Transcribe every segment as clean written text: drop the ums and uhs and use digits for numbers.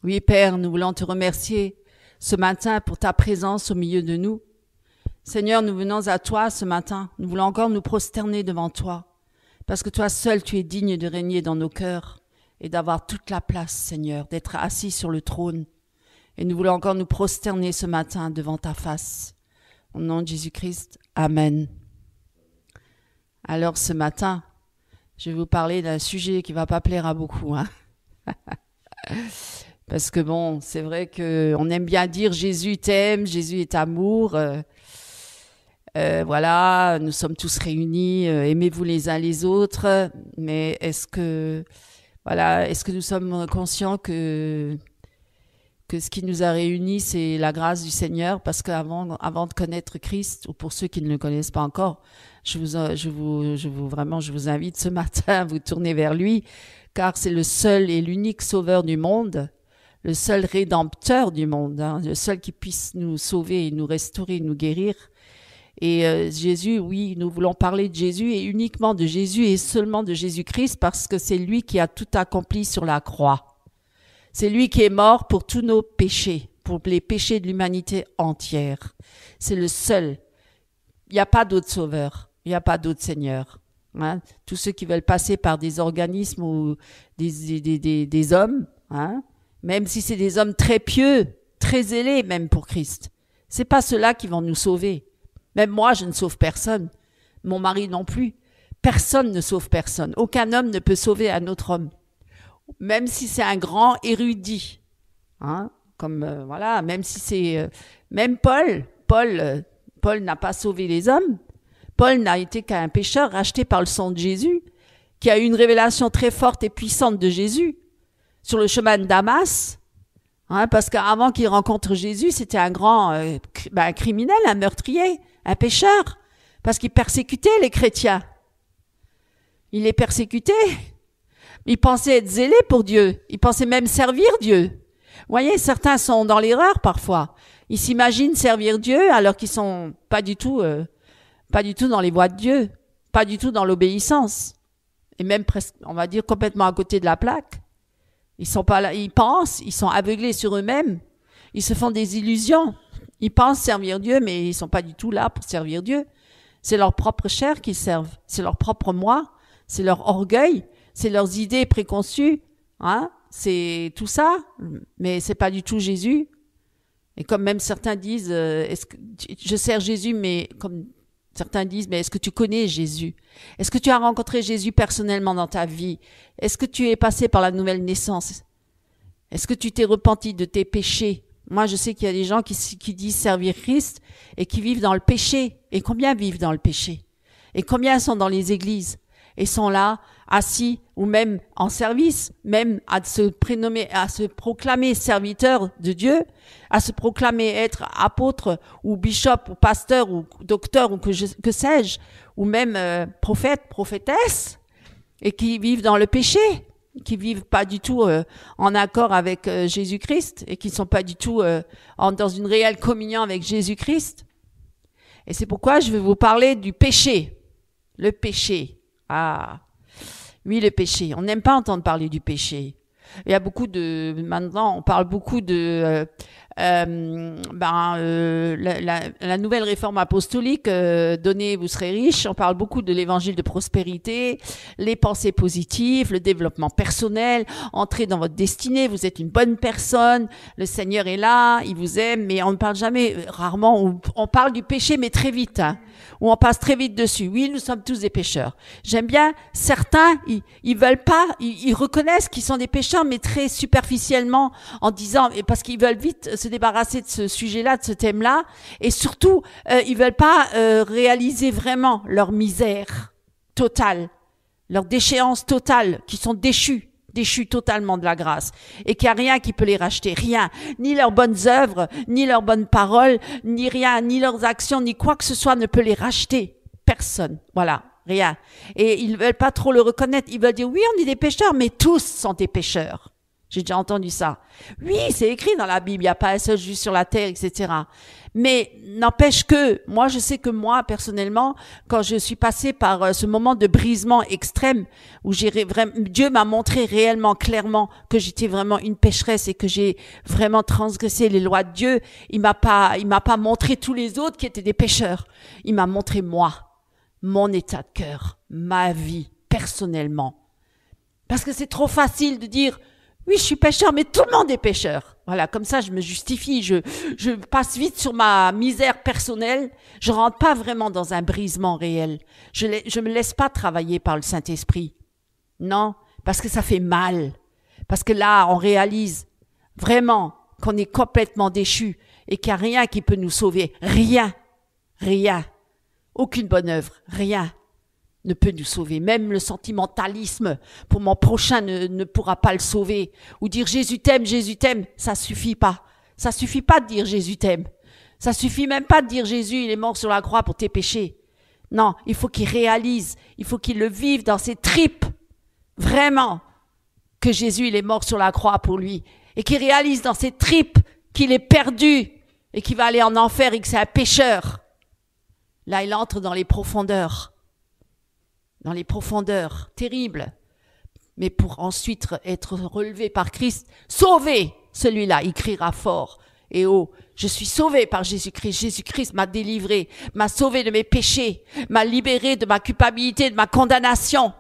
Oui, Père, nous voulons te remercier ce matin pour ta présence au milieu de nous. Seigneur, nous venons à toi ce matin. Nous voulons encore nous prosterner devant toi, parce que toi seul, tu es digne de régner dans nos cœurs et d'avoir toute la place, Seigneur, d'être assis sur le trône. Et nous voulons encore nous prosterner ce matin devant ta face. Au nom de Jésus-Christ, Amen. Alors ce matin, je vais vous parler d'un sujet qui va pas plaire à beaucoup, hein. Parce que bon, c'est vrai qu'on aime bien dire Jésus t'aime, Jésus est amour. Voilà, nous sommes tous réunis, aimez-vous les uns les autres. Mais est-ce que nous sommes conscients que ce qui nous a réunis, c'est la grâce du Seigneur? Parce qu'avant de connaître Christ, ou pour ceux qui ne le connaissent pas encore, je vous invite ce matin à vous tourner vers lui, car c'est le seul et l'unique sauveur du monde, le seul rédempteur du monde, hein, le seul qui puisse nous sauver, nous restaurer, nous guérir. Et Jésus, oui, nous voulons parler de Jésus et uniquement de Jésus et seulement de Jésus-Christ, parce que c'est lui qui a tout accompli sur la croix. C'est lui qui est mort pour tous nos péchés, pour les péchés de l'humanité entière. C'est le seul. Il n'y a pas d'autre sauveur, il n'y a pas d'autre Seigneur. Hein? Tous ceux qui veulent passer par des organismes ou des hommes, hein? Même si c'est des hommes très pieux, très zélés même pour Christ, c'est pas ceux-là qui vont nous sauver. Même moi, je ne sauve personne. Mon mari non plus. Personne ne sauve personne. Aucun homme ne peut sauver un autre homme. Même si c'est un grand érudit. Hein? Comme, voilà, même si c'est... même Paul n'a pas sauvé les hommes. Paul n'a été qu'un pécheur racheté par le sang de Jésus, qui a eu une révélation très forte et puissante de Jésus sur le chemin de Damas. Hein, parce qu'avant qu'il rencontre Jésus, c'était un grand un criminel, un meurtrier, un pécheur, parce qu'il persécutait les chrétiens. Il les persécutait. Il pensait être zélé pour Dieu. Il pensait même servir Dieu. Vous voyez, certains sont dans l'erreur parfois. Ils s'imaginent servir Dieu alors qu'ils sont pas du tout dans les voies de Dieu, pas du tout dans l'obéissance, et même presque, on va dire, complètement à côté de la plaque. Ils sont pas là, ils pensent, ils sont aveuglés sur eux-mêmes, ils se font des illusions. Ils pensent servir Dieu, mais ils sont pas du tout là pour servir Dieu. C'est leur propre chair qu'ils servent, c'est leur propre moi, c'est leur orgueil, c'est leurs idées préconçues, hein, c'est tout ça, mais c'est pas du tout Jésus. Et comme même certains disent, est-ce que je sers Jésus, mais comme certains disent, mais est-ce que tu connais Jésus? Est-ce que tu as rencontré Jésus personnellement dans ta vie? Est-ce que tu es passé par la nouvelle naissance? Est-ce que tu t'es repenti de tes péchés? Moi, je sais qu'il y a des gens qui disent servir Christ et qui vivent dans le péché. Et combien vivent dans le péché? Et combien sont dans les églises? Et sont là, assis, ou même en service, même à se proclamer serviteur de Dieu, à se proclamer être apôtre, ou bishop, ou pasteur, ou docteur, ou que sais-je, ou même prophète, prophétesse, et qui vivent dans le péché, qui vivent pas du tout en accord avec Jésus-Christ, et qui sont pas du tout dans une réelle communion avec Jésus-Christ. Et c'est pourquoi je vais vous parler du péché. Le péché. Ah, oui, le péché. On n'aime pas entendre parler du péché. Il y a maintenant, on parle beaucoup de la nouvelle réforme apostolique, donnez, vous serez riches. On parle beaucoup de l'évangile de prospérité, les pensées positives, le développement personnel, entrez dans votre destinée, vous êtes une bonne personne, le Seigneur est là, il vous aime, mais on ne parle jamais, rarement, on parle du péché, mais très vite, hein, ou on passe très vite dessus. Oui, nous sommes tous des pécheurs. J'aime bien, certains, ils veulent pas, ils reconnaissent qu'ils sont des pécheurs, mais très superficiellement, en disant, parce qu'ils veulent vite se débarrasser de ce sujet-là, de ce thème-là, et surtout, ils veulent pas réaliser vraiment leur misère totale, leur déchéance totale, qui sont déchus totalement de la grâce, et qu'il n'y a rien qui peut les racheter, rien, ni leurs bonnes œuvres, ni leurs bonnes paroles, ni rien, ni leurs actions, ni quoi que ce soit ne peut les racheter. Personne, voilà, rien. Et ils veulent pas trop le reconnaître, ils veulent dire, oui, on est des pécheurs, mais tous sont des pécheurs. J'ai déjà entendu ça. Oui, c'est écrit dans la Bible, il n'y a pas un seul juste sur la terre, etc. Mais n'empêche que, moi, je sais que moi, personnellement, quand je suis passée par ce moment de brisement extrême, où Dieu m'a montré réellement, clairement, que j'étais vraiment une pécheresse et que j'ai vraiment transgressé les lois de Dieu, il m'a pas montré tous les autres qui étaient des pécheurs. Il m'a montré moi, mon état de cœur, ma vie, personnellement. Parce que c'est trop facile de dire, oui, je suis pécheur, mais tout le monde est pécheur. Voilà, comme ça, je me justifie, je passe vite sur ma misère personnelle. Je rentre pas vraiment dans un brisement réel. Je me laisse pas travailler par le Saint-Esprit. Non, parce que ça fait mal. Parce que là, on réalise vraiment qu'on est complètement déchu et qu'il n'y a rien qui peut nous sauver. Rien. Rien. Aucune bonne œuvre. Rien ne peut nous sauver. Même le sentimentalisme pour mon prochain ne pourra pas le sauver. Ou dire Jésus t'aime, ça suffit pas. Ça suffit pas de dire Jésus t'aime. Ça suffit même pas de dire Jésus, il est mort sur la croix pour tes péchés. Non, il faut qu'il réalise, il faut qu'il le vive dans ses tripes. Vraiment, que Jésus, il est mort sur la croix pour lui. Et qu'il réalise dans ses tripes qu'il est perdu et qu'il va aller en enfer et que c'est un pécheur. Là, il entre dans les profondeurs. Dans les profondeurs terribles, mais pour ensuite être relevé par Christ, sauvé, celui-là, il criera fort et haut, je suis sauvé par Jésus-Christ, Jésus-Christ m'a délivré, m'a sauvé de mes péchés, m'a libéré de ma culpabilité, de ma condamnation.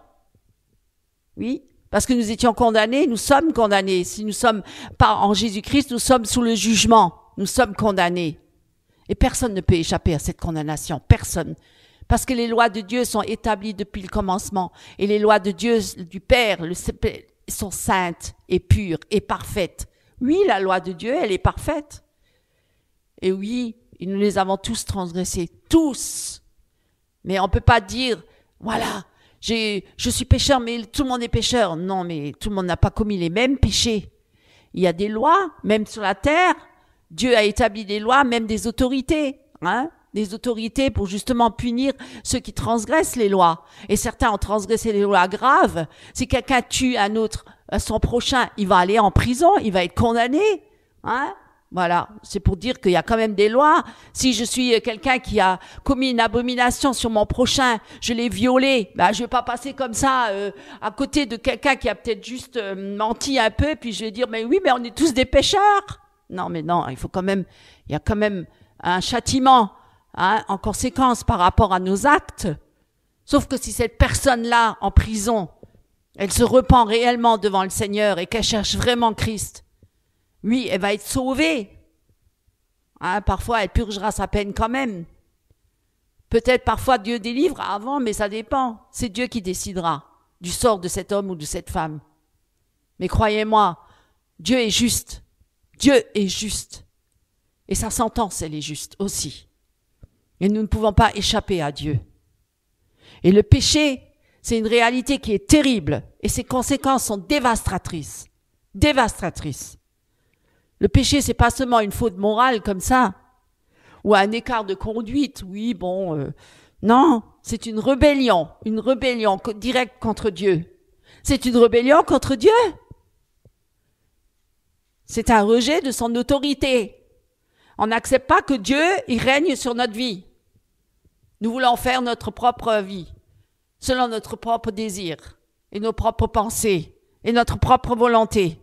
Oui, parce que nous étions condamnés, nous sommes condamnés. Si nous sommes pas en Jésus-Christ, nous sommes sous le jugement, nous sommes condamnés. Et personne ne peut échapper à cette condamnation, personne. Parce que les lois de Dieu sont établies depuis le commencement. Et les lois de Dieu, du Père, sont saintes et pures et parfaites. Oui, la loi de Dieu, elle est parfaite. Et oui, nous les avons tous transgressés. Tous. Mais on peut pas dire, voilà, je suis pécheur, mais tout le monde est pécheur. Non, mais tout le monde n'a pas commis les mêmes péchés. Il y a des lois, même sur la terre. Dieu a établi des lois, même des autorités. Des autorités pour justement punir ceux qui transgressent les lois. Et certains ont transgressé les lois graves. Si quelqu'un tue son prochain, il va aller en prison, il va être condamné. Voilà, c'est pour dire qu'il y a quand même des lois. Si je suis quelqu'un qui a commis une abomination sur mon prochain, je l'ai violé, je vais pas passer comme ça à côté de quelqu'un qui a peut-être juste menti un peu, puis je vais dire mais oui, mais on est tous des pécheurs. Non, mais non, il y a quand même un châtiment. En conséquence par rapport à nos actes. Sauf que si cette personne-là, en prison, elle se repent réellement devant le Seigneur et qu'elle cherche vraiment Christ, oui, elle va être sauvée. Parfois, elle purgera sa peine quand même. Peut-être parfois Dieu délivre avant, mais ça dépend. C'est Dieu qui décidera du sort de cet homme ou de cette femme. Mais croyez-moi, Dieu est juste. Dieu est juste. Et sa sentence, elle est juste aussi. Et nous ne pouvons pas échapper à Dieu. Et le péché, c'est une réalité qui est terrible. Et ses conséquences sont dévastatrices. Dévastatrices. Le péché, c'est pas seulement une faute morale comme ça. Ou un écart de conduite. Oui, bon. Non, c'est une rébellion. Une rébellion directe contre Dieu. C'est une rébellion contre Dieu. C'est un rejet de son autorité. On n'accepte pas que Dieu, il règne sur notre vie. Nous voulons faire notre propre vie, selon notre propre désir, et nos propres pensées, et notre propre volonté.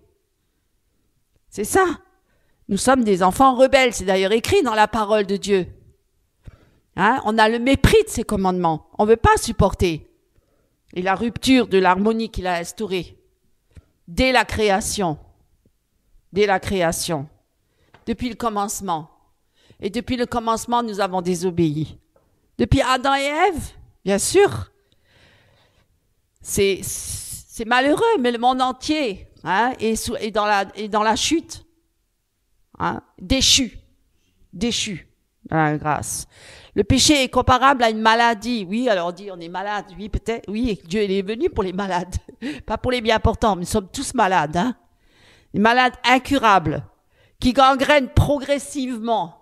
C'est ça. Nous sommes des enfants rebelles, c'est d'ailleurs écrit dans la parole de Dieu. On a le mépris de ses commandements, on ne veut pas supporter. Et la rupture de l'harmonie qu'il a instaurée, dès la création, depuis le commencement. Et depuis le commencement, nous avons désobéi. Depuis Adam et Ève, bien sûr. C'est malheureux, mais le monde entier est dans la chute. Déchu dans la grâce. Le péché est comparable à une maladie. Oui, alors on dit on est malade. Oui, peut-être. Oui, Dieu il est venu pour les malades, pas pour les bien portants. Nous sommes tous malades. Des malades incurables qui gangrènent progressivement.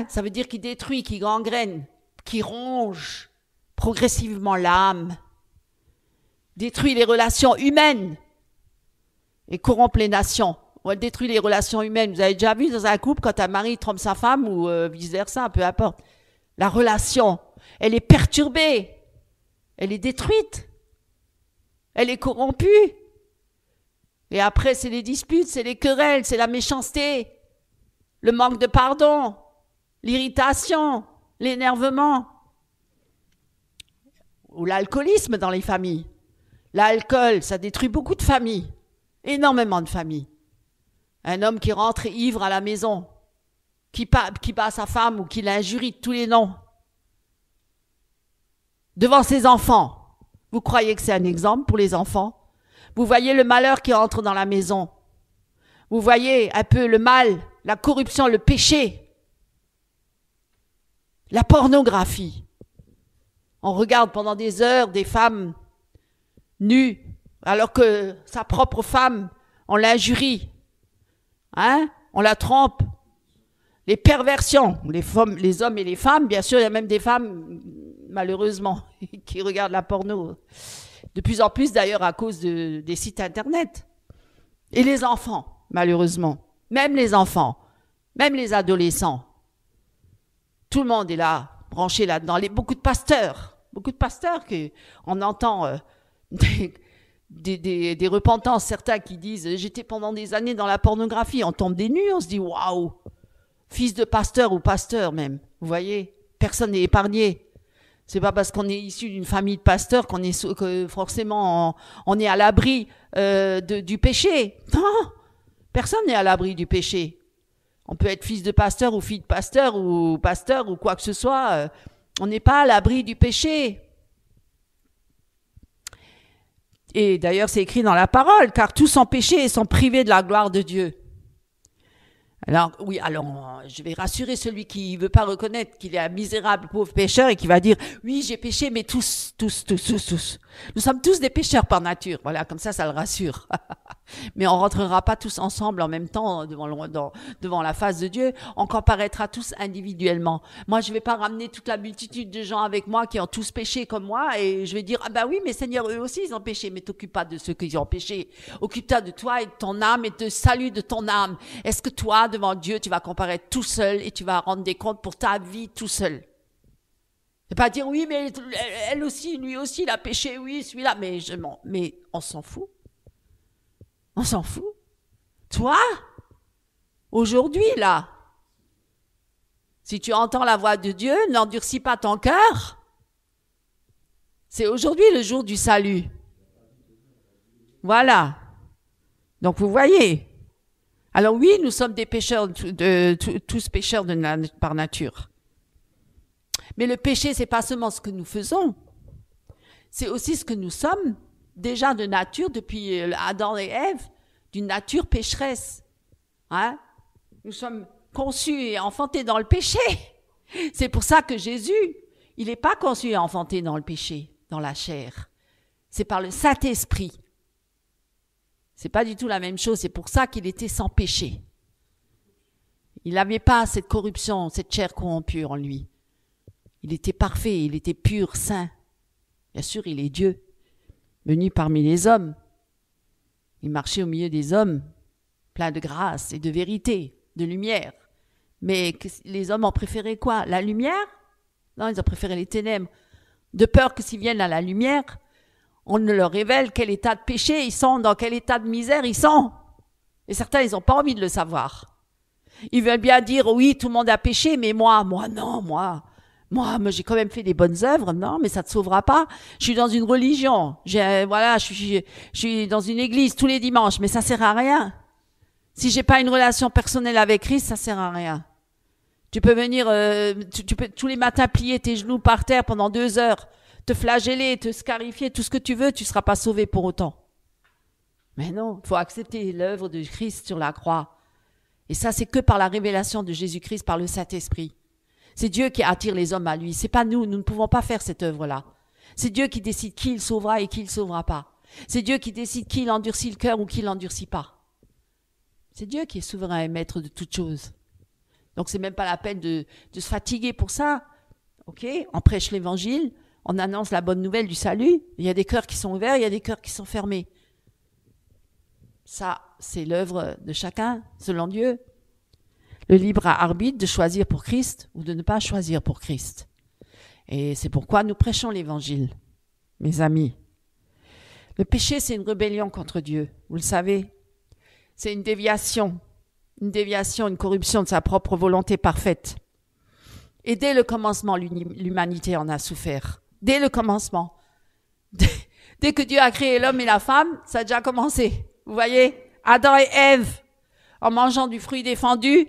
Ça veut dire qu'il détruit, qu'il gangrène, qu'il ronge progressivement l'âme, détruit les relations humaines. et corrompre les nations. Elle détruit les relations humaines. Vous avez déjà vu dans un couple quand un mari trompe sa femme ou vice-versa, peu importe. La relation, elle est perturbée. Elle est détruite. Elle est corrompue. Et après, c'est les disputes, c'est les querelles, c'est la méchanceté, le manque de pardon, l'irritation, l'énervement. Ou l'alcoolisme dans les familles. L'alcool, ça détruit beaucoup de familles. Énormément de familles. Un homme qui rentre ivre à la maison, qui bat sa femme ou qui l'injurie de tous les noms. Devant ses enfants. Vous croyez que c'est un exemple pour les enfants? Vous voyez le malheur qui entre dans la maison. Vous voyez un peu le mal, la corruption, le péché. La pornographie. On regarde pendant des heures des femmes nues, alors que sa propre femme, on l'injurie. Hein? On la trompe. Les perversions, les hommes et les femmes, bien sûr, il y a même des femmes, malheureusement, qui regardent la porno. De plus en plus, d'ailleurs, à cause des sites Internet. Et les enfants, malheureusement. Même les enfants, même les adolescents. Tout le monde est là, branché là-dedans. Beaucoup de pasteurs qu'on entend des repentances, certains qui disent « J'étais pendant des années dans la pornographie ». On tombe des nues, on se dit « Waouh !» Fils de pasteur ou pasteur même, vous voyez, personne n'est épargné. C'est pas parce qu'on est issu d'une famille de pasteurs que forcément on est à l'abri du péché. Non, personne n'est à l'abri du péché. On peut être fils de pasteur ou fille de pasteur ou quoi que ce soit. On n'est pas à l'abri du péché. Et d'ailleurs, c'est écrit dans la parole, car tous ont péché et sont privés de la gloire de Dieu. Alors, oui, alors, je vais rassurer celui qui veut pas reconnaître qu'il est un misérable pauvre pécheur et qui va dire, oui, j'ai péché, mais tous. Nous sommes tous des pécheurs par nature. Voilà, comme ça le rassure. Mais on rentrera pas tous ensemble en même temps devant la face de Dieu. On comparaîtra tous individuellement. Moi, je vais pas ramener toute la multitude de gens avec moi qui ont tous péché comme moi et je vais dire, ah ben oui, mais Seigneur, eux aussi, ils ont péché. Mais t'occupe pas de ceux qui ont péché. Occupe-toi de toi et de ton âme et de salut de ton âme. Est-ce que toi, devant Dieu, tu vas comparaître tout seul et tu vas rendre des comptes pour ta vie tout seul? C'est pas dire, oui, mais elle aussi, lui aussi, il a péché, oui, celui-là. Mais on s'en fout. On s'en fout. Toi, aujourd'hui, là, si tu entends la voix de Dieu, n'endurcis pas ton cœur. C'est aujourd'hui le jour du salut. Voilà. Donc, vous voyez. Alors oui, nous sommes des pécheurs, tous pécheurs par nature. Mais le péché, c'est pas seulement ce que nous faisons. C'est aussi ce que nous sommes. Déjà de nature, depuis Adam et Ève, d'une nature pécheresse. Hein? Nous sommes conçus et enfantés dans le péché. C'est pour ça que Jésus, il n'est pas conçu et enfanté dans le péché, dans la chair. C'est par le Saint-Esprit. C'est pas du tout la même chose. C'est pour ça qu'il était sans péché. Il n'avait pas cette corruption, cette chair corrompue en lui. Il était parfait, il était pur, saint. Bien sûr, il est Dieu. Venu parmi les hommes. Il marchait au milieu des hommes, plein de grâce et de vérité, de lumière. Mais les hommes ont préféré quoi? La lumière? Non, ils ont préféré les ténèbres. De peur que s'ils viennent à la lumière, on ne leur révèle quel état de péché ils sont, dans quel état de misère ils sont. Et certains, ils n'ont pas envie de le savoir. Ils veulent bien dire, oui, tout le monde a péché, mais moi, non, moi, j'ai quand même fait des bonnes œuvres. Non, mais ça te sauvera pas. Je suis dans une religion. Je suis dans une église tous les dimanches, mais ça sert à rien. Si j'ai pas une relation personnelle avec Christ, ça sert à rien. Tu peux venir, tu peux tous les matins plier tes genoux par terre pendant 2 heures, te flageller, te scarifier, tout ce que tu veux, tu seras pas sauvé pour autant. Mais non, il faut accepter l'œuvre de Christ sur la croix. Et ça, c'est que par la révélation de Jésus-Christ, par le Saint-Esprit. C'est Dieu qui attire les hommes à lui. C'est pas nous. Nous ne pouvons pas faire cette œuvre-là. C'est Dieu qui décide qui il sauvera et qui il sauvera pas. C'est Dieu qui décide qui il endurcit le cœur ou qui il endurcit pas. C'est Dieu qui est souverain et maître de toutes choses. Donc c'est même pas la peine de se fatiguer pour ça. Ok, on prêche l'évangile, on annonce la bonne nouvelle du salut. Il y a des cœurs qui sont ouverts, il y a des cœurs qui sont fermés. Ça, c'est l'œuvre de chacun, selon Dieu. Le libre arbitre de choisir pour Christ ou de ne pas choisir pour Christ. Et c'est pourquoi nous prêchons l'Évangile, mes amis. Le péché, c'est une rébellion contre Dieu, vous le savez. C'est une déviation, une corruption de sa propre volonté parfaite. Et dès le commencement, l'humanité en a souffert. Dès le commencement. Dès que Dieu a créé l'homme et la femme, ça a déjà commencé. Vous voyez, Adam et Ève, en mangeant du fruit défendu,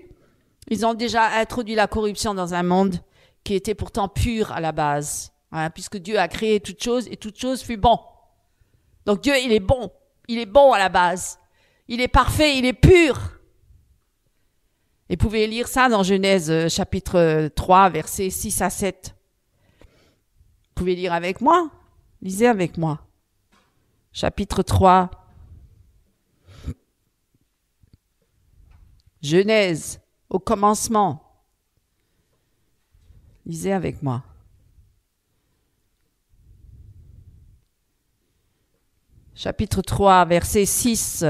ils ont déjà introduit la corruption dans un monde qui était pourtant pur à la base. Hein, puisque Dieu a créé toute chose et toute chose fut bon. Donc Dieu, il est bon à la base. Il est parfait, il est pur. Et vous pouvez lire ça dans Genèse chapitre 3, versets 6 à 7. Vous pouvez lire avec moi? Lisez avec moi. Chapitre 3. Genèse, au commencement. Lisez avec moi. Chapitre 3, verset 6.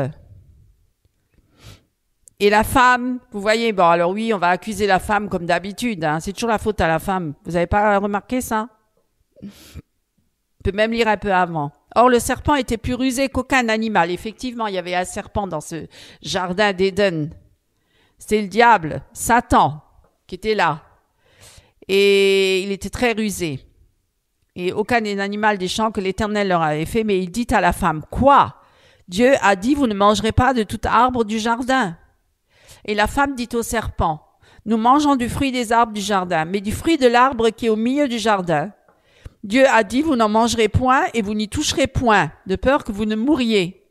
Et la femme, vous voyez, bon alors oui, on va accuser la femme comme d'habitude, hein, c'est toujours la faute à la femme. Vous n'avez pas remarqué ça? On peut même lire un peu avant. Or, le serpent était plus rusé qu'aucun animal. Effectivement, il y avait un serpent dans ce jardin d'Éden. C'était le diable, Satan, qui était là. Et il était très rusé. Et aucun animal des champs que l'Éternel leur avait fait, mais il dit à la femme, « Quoi? Dieu a dit, vous ne mangerez pas de tout arbre du jardin. » Et la femme dit au serpent, « Nous mangeons du fruit des arbres du jardin, mais du fruit de l'arbre qui est au milieu du jardin. Dieu a dit, vous n'en mangerez point et vous n'y toucherez point, de peur que vous ne mouriez. »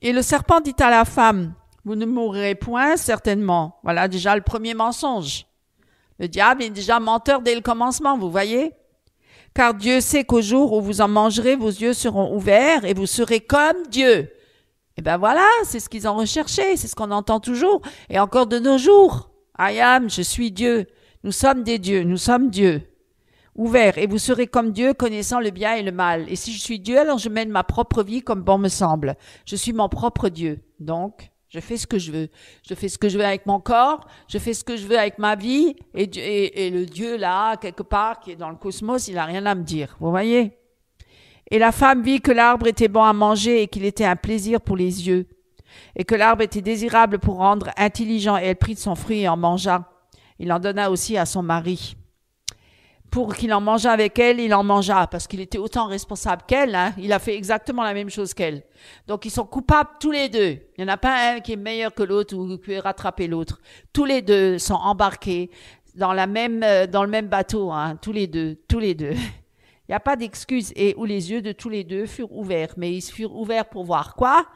Et le serpent dit à la femme, « Vous ne mourrez point, certainement. » Voilà déjà le premier mensonge. Le diable est déjà menteur dès le commencement, vous voyez? « Car Dieu sait qu'au jour où vous en mangerez, vos yeux seront ouverts et vous serez comme Dieu. » Et ben voilà, c'est ce qu'ils ont recherché, c'est ce qu'on entend toujours, et encore de nos jours. I am, je suis Dieu. Nous sommes des dieux, nous sommes Dieu. Ouvert, et vous serez comme Dieu, connaissant le bien et le mal. Et si je suis Dieu, alors je mène ma propre vie comme bon me semble. Je suis mon propre Dieu. Donc, je fais ce que je veux. Je fais ce que je veux avec mon corps, je fais ce que je veux avec ma vie, et le Dieu là, quelque part, qui est dans le cosmos, il n'a rien à me dire. Vous voyez? Et la femme vit que l'arbre était bon à manger et qu'il était un plaisir pour les yeux, et que l'arbre était désirable pour rendre intelligent, et elle prit de son fruit et en mangea. Il en donna aussi à son mari. Pour qu'il en mangeât avec elle, il en mangea, parce qu'il était autant responsable qu'elle, hein. Il a fait exactement la même chose qu'elle. Donc ils sont coupables tous les deux. Il n'y en a pas un qui est meilleur que l'autre ou qui peut rattraper l'autre. Tous les deux sont embarqués dans le même bateau, hein. Tous les deux. Il n'y a pas d'excuse. Et où les yeux de tous les deux furent ouverts. Mais ils furent ouverts pour voir quoi?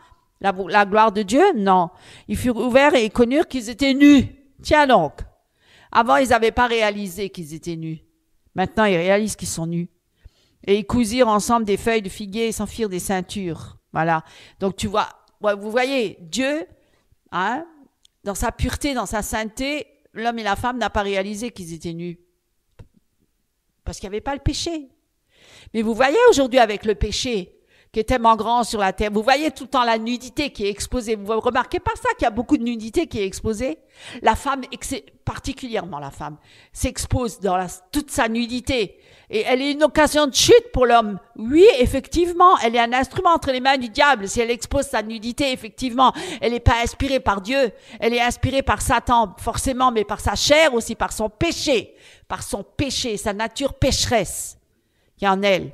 La gloire de Dieu? Non. Ils furent ouverts et ils connurent qu'ils étaient nus. Tiens donc. Avant, ils n'avaient pas réalisé qu'ils étaient nus. Maintenant, ils réalisent qu'ils sont nus. Et ils cousirent ensemble des feuilles de figuier et s'en firent des ceintures. Voilà. Donc, tu vois, vous voyez, Dieu, hein, dans sa pureté, dans sa sainteté, l'homme et la femme n'ont pas réalisé qu'ils étaient nus. Parce qu'il n'y avait pas le péché. Mais vous voyez aujourd'hui avec le péché qui est tellement grand sur la terre, vous voyez tout le temps la nudité qui est exposée. Vous remarquez pas ça qu'il y a beaucoup de nudité qui est exposée? La femme, particulièrement la femme, s'expose dans toute sa nudité. Et elle est une occasion de chute pour l'homme. Oui, effectivement, elle est un instrument entre les mains du diable. Si elle expose sa nudité, effectivement, elle n'est pas inspirée par Dieu. Elle est inspirée par Satan, forcément, mais par sa chair aussi, par son péché, sa nature pécheresse qui est en elle.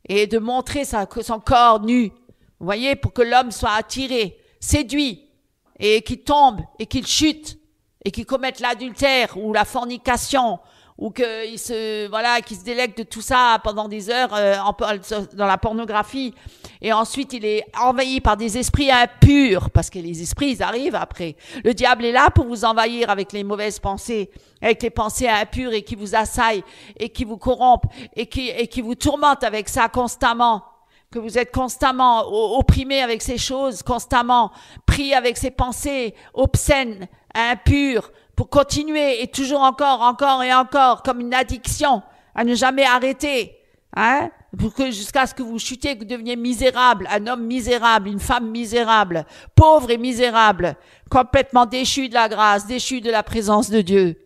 Et de montrer son corps nu, vous voyez, pour que l'homme soit attiré, séduit, et qu'il tombe, et qu'il chute, et qu'il commette l'adultère, ou la fornication, ou qu'il se délecte de tout ça pendant des heures dans la pornographie, et ensuite il est envahi par des esprits impurs, parce que les esprits, ils arrivent après. Le diable est là pour vous envahir avec les mauvaises pensées, avec les pensées impures, et qui vous assaillent, et qui vous corrompent, et qui vous tourmentent avec ça constamment, que vous êtes constamment opprimé avec ces choses, constamment pris avec ces pensées obscènes, impures, pour continuer, et toujours encore et encore, comme une addiction, à ne jamais arrêter, hein? jusqu'à ce que vous chutiez, que vous deveniez misérable, un homme misérable, une femme misérable, pauvre et misérable, complètement déchu de la grâce, déchu de la présence de Dieu,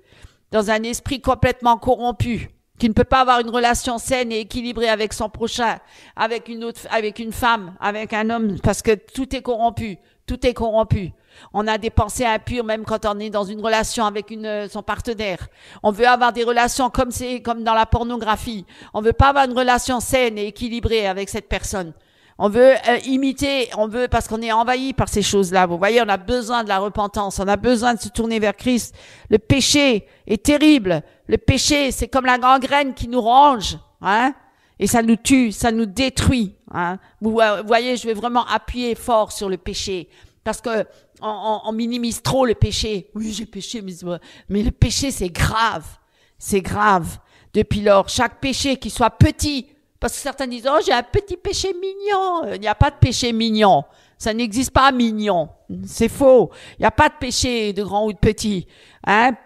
dans un esprit complètement corrompu, qui ne peut pas avoir une relation saine et équilibrée avec son prochain, avec une femme, avec un homme, parce que tout est corrompu, tout est corrompu. On a des pensées impures même quand on est dans une relation avec son partenaire. On veut avoir des relations comme dans la pornographie. On veut pas avoir une relation saine et équilibrée avec cette personne. On veut imiter, parce qu'on est envahi par ces choses-là. Vous voyez, on a besoin de la repentance, on a besoin de se tourner vers Christ. Le péché est terrible. Le péché, c'est comme la gangrène qui nous ronge, hein, et ça nous tue, ça nous détruit, hein. Vous voyez, je vais vraiment appuyer fort sur le péché. Parce que on minimise trop le péché. Oui, j'ai péché, mais le péché, c'est grave. C'est grave. Depuis lors, chaque péché qui soit petit, parce que certains disent, oh, j'ai un petit péché mignon. Il n'y a pas de péché mignon. Ça n'existe pas mignon. C'est faux. Il n'y a pas de péché de grand ou de petit. Hein?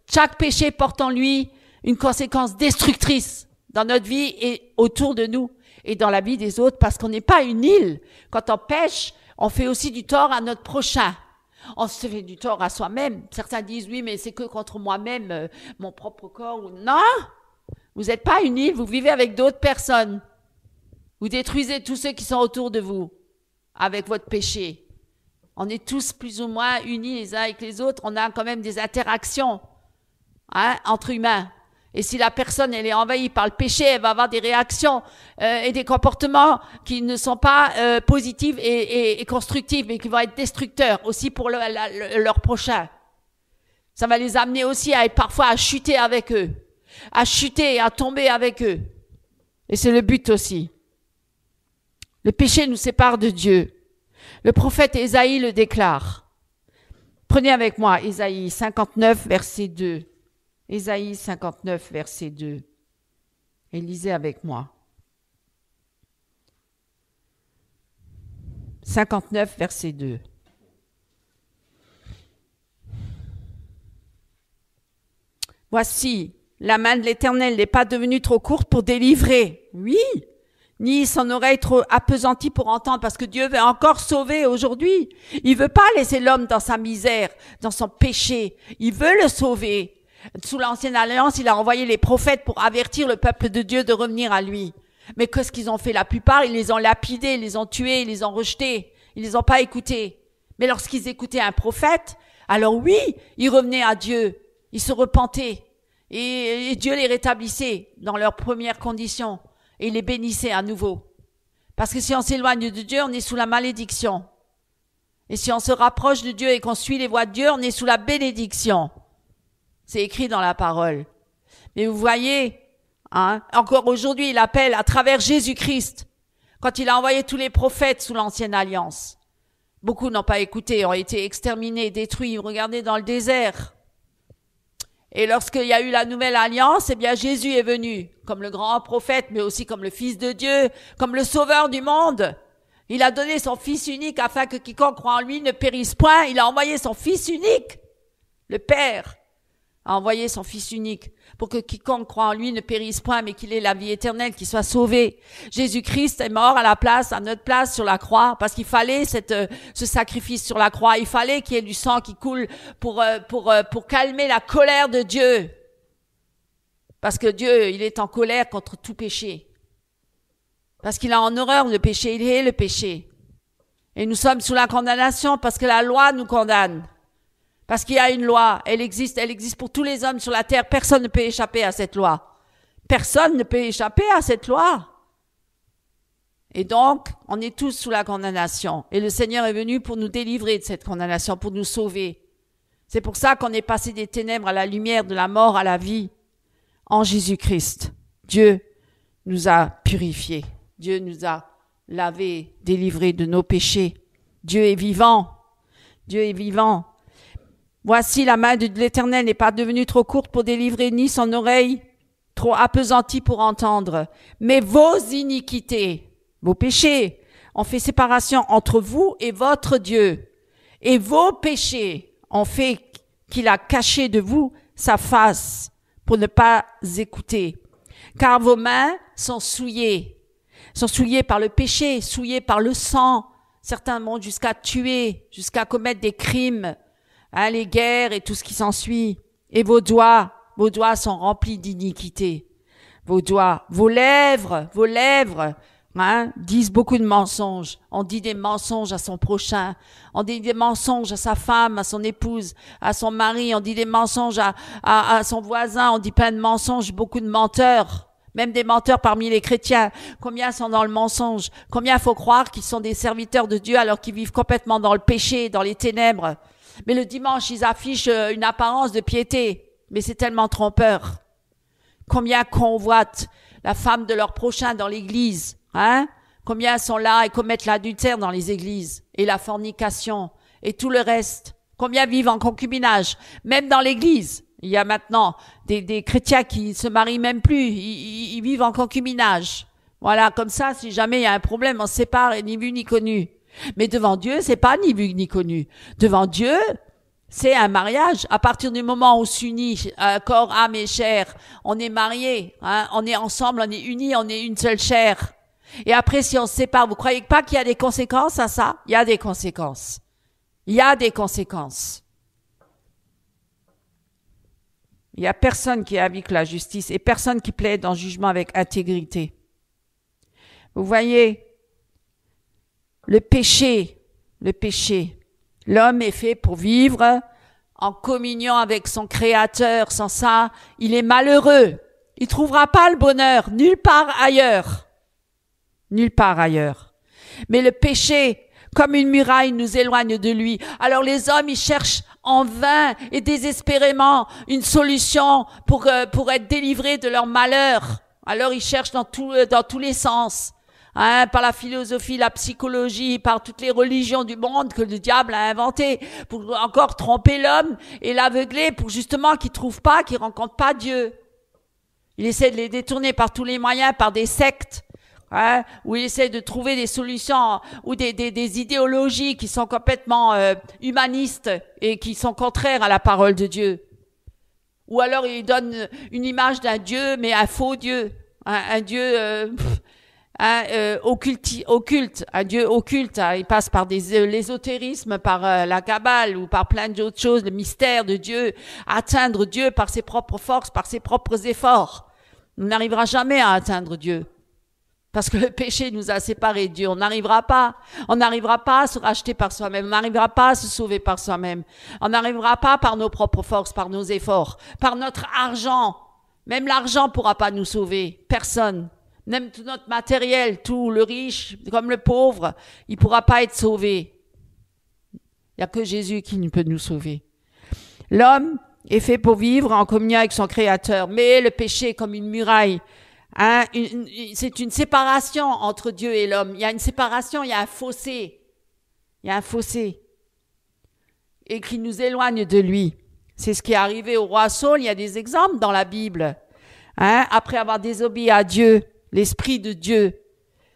Chaque péché porte en lui une conséquence destructrice dans notre vie et autour de nous et dans la vie des autres, parce qu'on n'est pas une île. Quand on pêche, on fait aussi du tort à notre prochain. On se fait du tort à soi-même. Certains disent, oui, mais c'est que contre moi-même, mon propre corps. Non, vous n'êtes pas une île, vous vivez avec d'autres personnes. Vous détruisez tous ceux qui sont autour de vous avec votre péché. On est tous plus ou moins unis les uns avec les autres. On a quand même des interactions, hein, entre humains. Et si la personne, elle est envahie par le péché, elle va avoir des réactions et des comportements qui ne sont pas positifs et constructifs, mais qui vont être destructeurs aussi pour leur prochain. Ça va les amener aussi à être parfois à chuter avec eux, à chuter et à tomber avec eux. Et c'est le but aussi. Le péché nous sépare de Dieu. Le prophète Ésaïe le déclare. Prenez avec moi Ésaïe 59, verset 2. Ésaïe 59, verset 2. Et lisez avec moi. 59, verset 2. Voici, la main de l'Éternel n'est pas devenue trop courte pour délivrer. Oui, ni son oreille trop appesantie pour entendre, parce que Dieu veut encore sauver aujourd'hui. Il veut pas laisser l'homme dans sa misère, dans son péché. Il veut le sauver. Sous l'ancienne alliance, il a envoyé les prophètes pour avertir le peuple de Dieu de revenir à lui. Mais qu'est-ce qu'ils ont fait? La plupart, ils les ont lapidés, ils les ont tués, ils les ont rejetés. Ils les ont pas écoutés. Mais lorsqu'ils écoutaient un prophète, alors oui, ils revenaient à Dieu. Ils se repentaient. Et Dieu les rétablissait dans leurs premières conditions. Et il les bénissait à nouveau. Parce que si on s'éloigne de Dieu, on est sous la malédiction. Et si on se rapproche de Dieu et qu'on suit les voies de Dieu, on est sous la bénédiction. C'est écrit dans la parole. Mais vous voyez, hein, encore aujourd'hui, il appelle à travers Jésus-Christ, quand il a envoyé tous les prophètes sous l'ancienne alliance. Beaucoup n'ont pas écouté, ont été exterminés, détruits, regardez dans le désert. Et lorsqu'il y a eu la nouvelle alliance, eh bien Jésus est venu comme le grand prophète, mais aussi comme le Fils de Dieu, comme le Sauveur du monde. Il a donné son Fils unique afin que quiconque croit en lui ne périsse point. Il a envoyé son Fils unique, le Père a envoyé son Fils unique pour que quiconque croit en lui ne périsse point, mais qu'il ait la vie éternelle, qu'il soit sauvé. Jésus-Christ est mort à notre place sur la croix, parce qu'il fallait ce sacrifice sur la croix. Il fallait qu'il y ait du sang qui coule pour calmer la colère de Dieu. Parce que Dieu, il est en colère contre tout péché. Parce qu'il a en horreur le péché, il hait le péché. Et nous sommes sous la condamnation parce que la loi nous condamne. Parce qu'il y a une loi, elle existe pour tous les hommes sur la terre. Personne ne peut échapper à cette loi. Personne ne peut échapper à cette loi. Et donc, on est tous sous la condamnation. Et le Seigneur est venu pour nous délivrer de cette condamnation, pour nous sauver. C'est pour ça qu'on est passé des ténèbres à la lumière, de la mort à la vie, en Jésus-Christ. Dieu nous a purifiés. Dieu nous a lavés, délivrés de nos péchés. Dieu est vivant. Dieu est vivant. Voici, la main de l'Éternel n'est pas devenue trop courte pour délivrer, ni son oreille trop appesantie pour entendre. Mais vos iniquités, vos péchés, ont fait séparation entre vous et votre Dieu. Et vos péchés ont fait qu'il a caché de vous sa face pour ne pas écouter. car vos mains sont souillées par le péché, souillées par le sang. Certains montent jusqu'à tuer, jusqu'à commettre des crimes, hein, les guerres et tout ce qui s'ensuit. Et vos doigts sont remplis d'iniquité. Vos doigts, vos lèvres, hein, disent beaucoup de mensonges. On dit des mensonges à son prochain. On dit des mensonges à sa femme, à son épouse, à son mari. On dit des mensonges à son voisin. On dit plein de mensonges, beaucoup de menteurs. Même des menteurs parmi les chrétiens. Combien sont dans le mensonge? Combien faut croire qu'ils sont des serviteurs de Dieu alors qu'ils vivent complètement dans le péché, dans les ténèbres? Mais le dimanche, ils affichent une apparence de piété. Mais c'est tellement trompeur. Combien convoitent la femme de leur prochain dans l'église, hein? Combien sont là et commettent l'adultère dans les églises et la fornication et tout le reste? Combien vivent en concubinage? Même dans l'église, il y a maintenant des chrétiens qui se marient même plus, ils vivent en concubinage. Voilà, comme ça, si jamais il y a un problème, on se sépare, ni vu ni connu. Mais devant Dieu, c'est pas ni vu ni connu. Devant Dieu, c'est un mariage. À partir du moment où on s'unit, corps, âme et chair, on est mariés, hein, on est ensemble, on est unis, on est une seule chair. Et après, si on se sépare, vous croyez pas qu'il y a des conséquences à ça? Il y a des conséquences. Il y a des conséquences. Il n'y a personne qui applique la justice et personne qui plaide en jugement avec intégrité. Vous voyez, le péché, l'homme est fait pour vivre en communion avec son Créateur. Sans ça, il est malheureux. Il trouvera pas le bonheur nulle part ailleurs. Nulle part ailleurs. Mais le péché, comme une muraille, nous éloigne de lui. Alors les hommes, ils cherchent en vain et désespérément une solution pour être délivrés de leur malheur. Alors ils cherchent dans tous les sens. Hein, par la philosophie, la psychologie, par toutes les religions du monde que le diable a inventées pour encore tromper l'homme et l'aveugler pour justement qu'il rencontre pas Dieu. Il essaie de les détourner par tous les moyens, par des sectes, hein, où il essaie de trouver des solutions ou des idéologies qui sont complètement humanistes et qui sont contraires à la parole de Dieu. Ou alors il donne une image d'un Dieu, mais un faux Dieu, un Dieu occulte, un Dieu occulte. Hein, il passe par l'ésotérisme, par la Kabbale ou par plein d'autres choses, le mystère de Dieu, atteindre Dieu par ses propres forces, par ses propres efforts. On n'arrivera jamais à atteindre Dieu. Parce que le péché nous a séparés de Dieu. On n'arrivera pas à se racheter par soi-même. On n'arrivera pas à se sauver par soi-même. On n'arrivera pas par nos propres forces, par nos efforts, par notre argent. Même l'argent pourra pas nous sauver. Personne. Même tout notre matériel, tout, le riche comme le pauvre, il pourra pas être sauvé. Il y a que Jésus qui peut nous sauver. L'homme est fait pour vivre en communion avec son Créateur. Mais le péché est comme une muraille. Hein, c'est une séparation entre Dieu et l'homme. Il y a une séparation, il y a un fossé. Il y a un fossé. Et qui nous éloigne de lui. C'est ce qui est arrivé au roi Saul. Il y a des exemples dans la Bible. Hein, après avoir désobéi à Dieu, l'Esprit de Dieu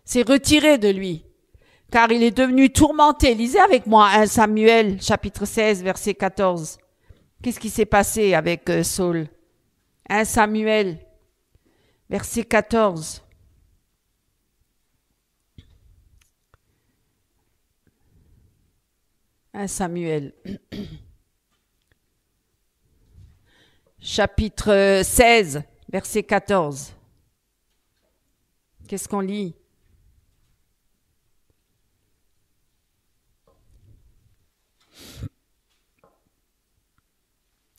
s'est retiré de lui. Car il est devenu tourmenté. Lisez avec moi 1 Samuel, chapitre 16, verset 14. Qu'est-ce qui s'est passé avec Saul? 1 Samuel, verset 14. Samuel, chapitre 16, verset 14. Qu'est-ce qu'on lit?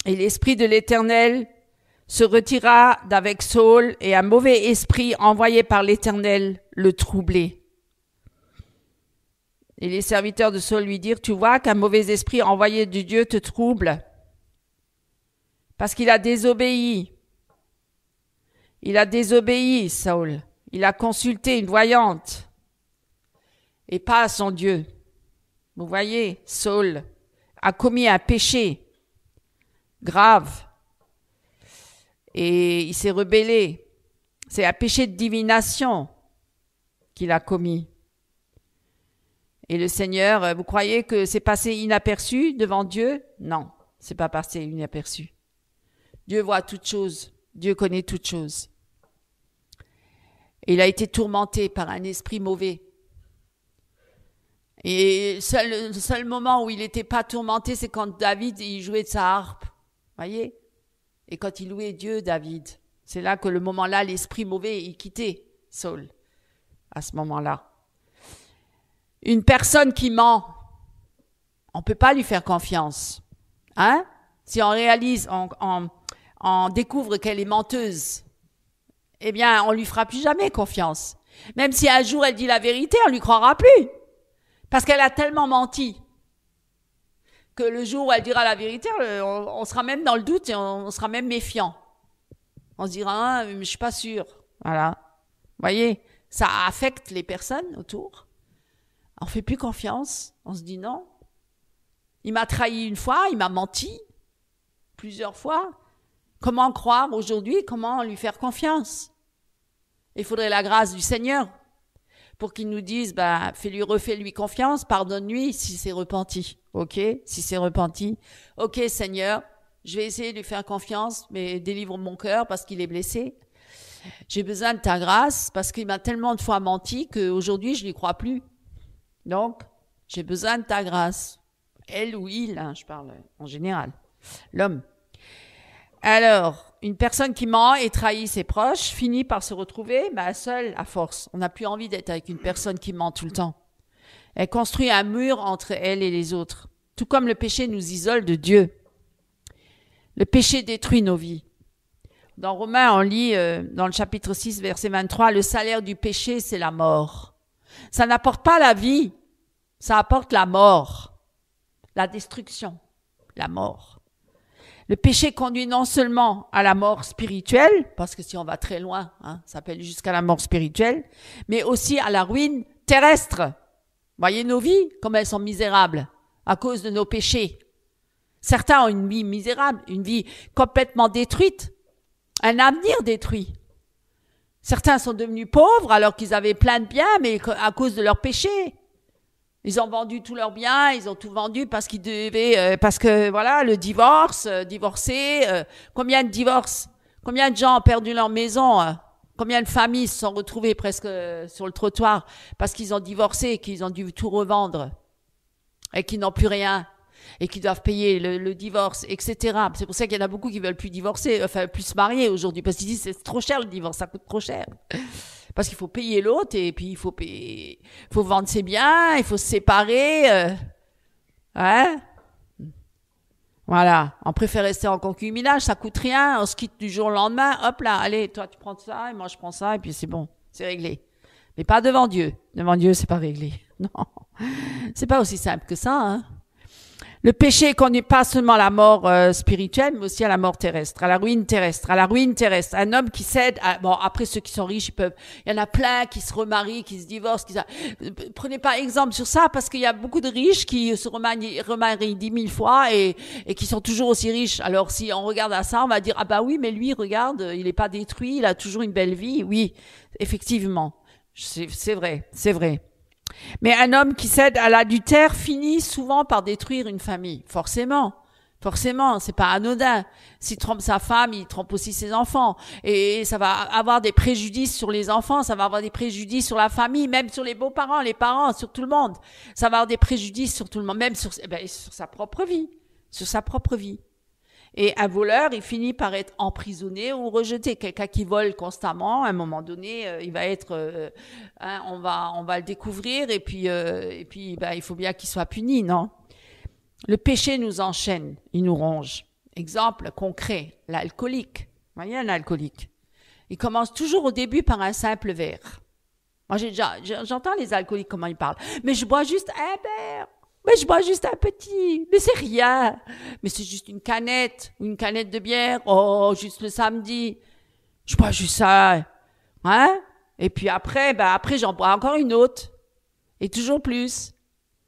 Et l'Esprit de l'Éternel se retira d'avec Saul, et un mauvais esprit envoyé par l'Éternel le troublait. Et les serviteurs de Saul lui dirent, tu vois qu'un mauvais esprit envoyé de Dieu te trouble, parce qu'il a désobéi. Il a désobéi, Saul. Il a consulté une voyante, et pas à son Dieu. Vous voyez, Saul a commis un péché grave. Et il s'est rebellé. C'est un péché de divination qu'il a commis. Et le Seigneur, vous croyez que c'est passé inaperçu devant Dieu? Non, c'est pas passé inaperçu. Dieu voit toutes choses. Dieu connaît toutes choses. Et il a été tourmenté par un esprit mauvais. Et le seul moment où il n'était pas tourmenté, c'est quand David il jouait de sa harpe. Voyez? Et quand il louait Dieu, David. C'est là que le moment-là, l'esprit mauvais, il quittait Saul. À ce moment-là. Une personne qui ment, on ne peut pas lui faire confiance. Hein? Si on réalise, on découvre qu'elle est menteuse, eh bien, on lui fera plus jamais confiance. Même si un jour elle dit la vérité, on lui croira plus. Parce qu'elle a tellement menti que le jour où elle dira la vérité, on sera même dans le doute et on sera même méfiant. On se dira, mais je suis pas sûr. Voilà. Vous voyez, ça affecte les personnes autour. On fait plus confiance. On se dit non. Il m'a trahi une fois, il m'a menti plusieurs fois. Comment croire aujourd'hui? Comment lui faire confiance? Il faudrait la grâce du Seigneur pour qu'il nous dise, refais-lui confiance, pardonne-lui si c'est repenti. Ok? Si c'est repenti. Ok, Seigneur, je vais essayer de lui faire confiance, mais délivre mon cœur parce qu'il est blessé. J'ai besoin de ta grâce parce qu'il m'a tellement de fois menti qu'aujourd'hui, je ne lui crois plus. Donc, j'ai besoin de ta grâce. Elle ou il, hein, je parle en général. L'homme. Alors, une personne qui ment et trahit ses proches finit par se retrouver seule à force. On n'a plus envie d'être avec une personne qui ment tout le temps. Elle construit un mur entre elle et les autres. Tout comme le péché nous isole de Dieu. Le péché détruit nos vies. Dans Romains, on lit dans le chapitre 6, verset 23, « Le salaire du péché, c'est la mort. » Ça n'apporte pas la vie, ça apporte la mort, la destruction, la mort. Le péché conduit non seulement à la mort spirituelle, parce que si on va très loin, ça peut aller jusqu'à la mort spirituelle, mais aussi à la ruine terrestre. Voyez nos vies, comme elles sont misérables à cause de nos péchés. Certains ont une vie misérable, une vie complètement détruite, un avenir détruit. Certains sont devenus pauvres alors qu'ils avaient plein de biens, mais à cause de leurs péchés. Ils ont vendu tous leurs biens, ils ont tout vendu parce qu'ils devaient, parce que voilà, le divorce, divorcer. Combien de divorces? Combien de gens ont perdu leur maison? Combien de familles se sont retrouvées presque sur le trottoir parce qu'ils ont divorcé, qu'ils ont dû tout revendre et qu'ils n'ont plus rien et qu'ils doivent payer le divorce, etc. C'est pour ça qu'il y en a beaucoup qui veulent plus divorcer, plus se marier aujourd'hui parce qu'ils disent c'est trop cher le divorce, ça coûte trop cher. Parce qu'il faut payer l'autre et puis il faut vendre ses biens, il faut se séparer. Voilà. On préfère rester en concubinage, ça coûte rien, on se quitte du jour au lendemain, hop là, allez, toi tu prends ça et moi je prends ça et puis c'est bon, c'est réglé. Mais pas devant Dieu. Devant Dieu, c'est pas réglé. Non. C'est pas aussi simple que ça, hein. Le péché conduit pas seulement à la mort spirituelle, mais aussi à la mort terrestre, à la ruine terrestre, à la ruine terrestre. Un homme qui cède, après ceux qui sont riches, il y en a plein qui se remarient, qui se divorcent. Prenez pas exemple sur ça, parce qu'il y a beaucoup de riches qui se remarient 10 000 fois et qui sont toujours aussi riches. Alors si on regarde à ça, on va dire oui, mais lui, regarde, il est pas détruit, il a toujours une belle vie. Oui, effectivement, c'est vrai, c'est vrai. Mais un homme qui cède à l'adultère finit souvent par détruire une famille. Forcément, c'est pas anodin. S'il trompe sa femme, il trompe aussi ses enfants. Et ça va avoir des préjudices sur les enfants, ça va avoir des préjudices sur la famille, même sur les beaux-parents, les parents, sur tout le monde. Ça va avoir des préjudices sur tout le monde, même sur sa propre vie. Sur sa propre vie. Et un voleur, il finit par être emprisonné ou rejeté. Quelqu'un qui vole constamment, à un moment donné, il va être, on va le découvrir et puis, il faut bien qu'il soit puni, non? Le péché nous enchaîne, il nous ronge. Exemple concret, l'alcoolique. Vous voyez, un alcoolique. Il commence toujours au début par un simple verre. Moi, j'entends les alcooliques comment ils parlent. Mais je bois juste un verre. Mais je bois juste un petit, mais c'est rien. Mais c'est juste une canette de bière. Oh, juste le samedi. Je bois juste ça. Hein? Et puis après, j'en bois encore une autre. Et toujours plus.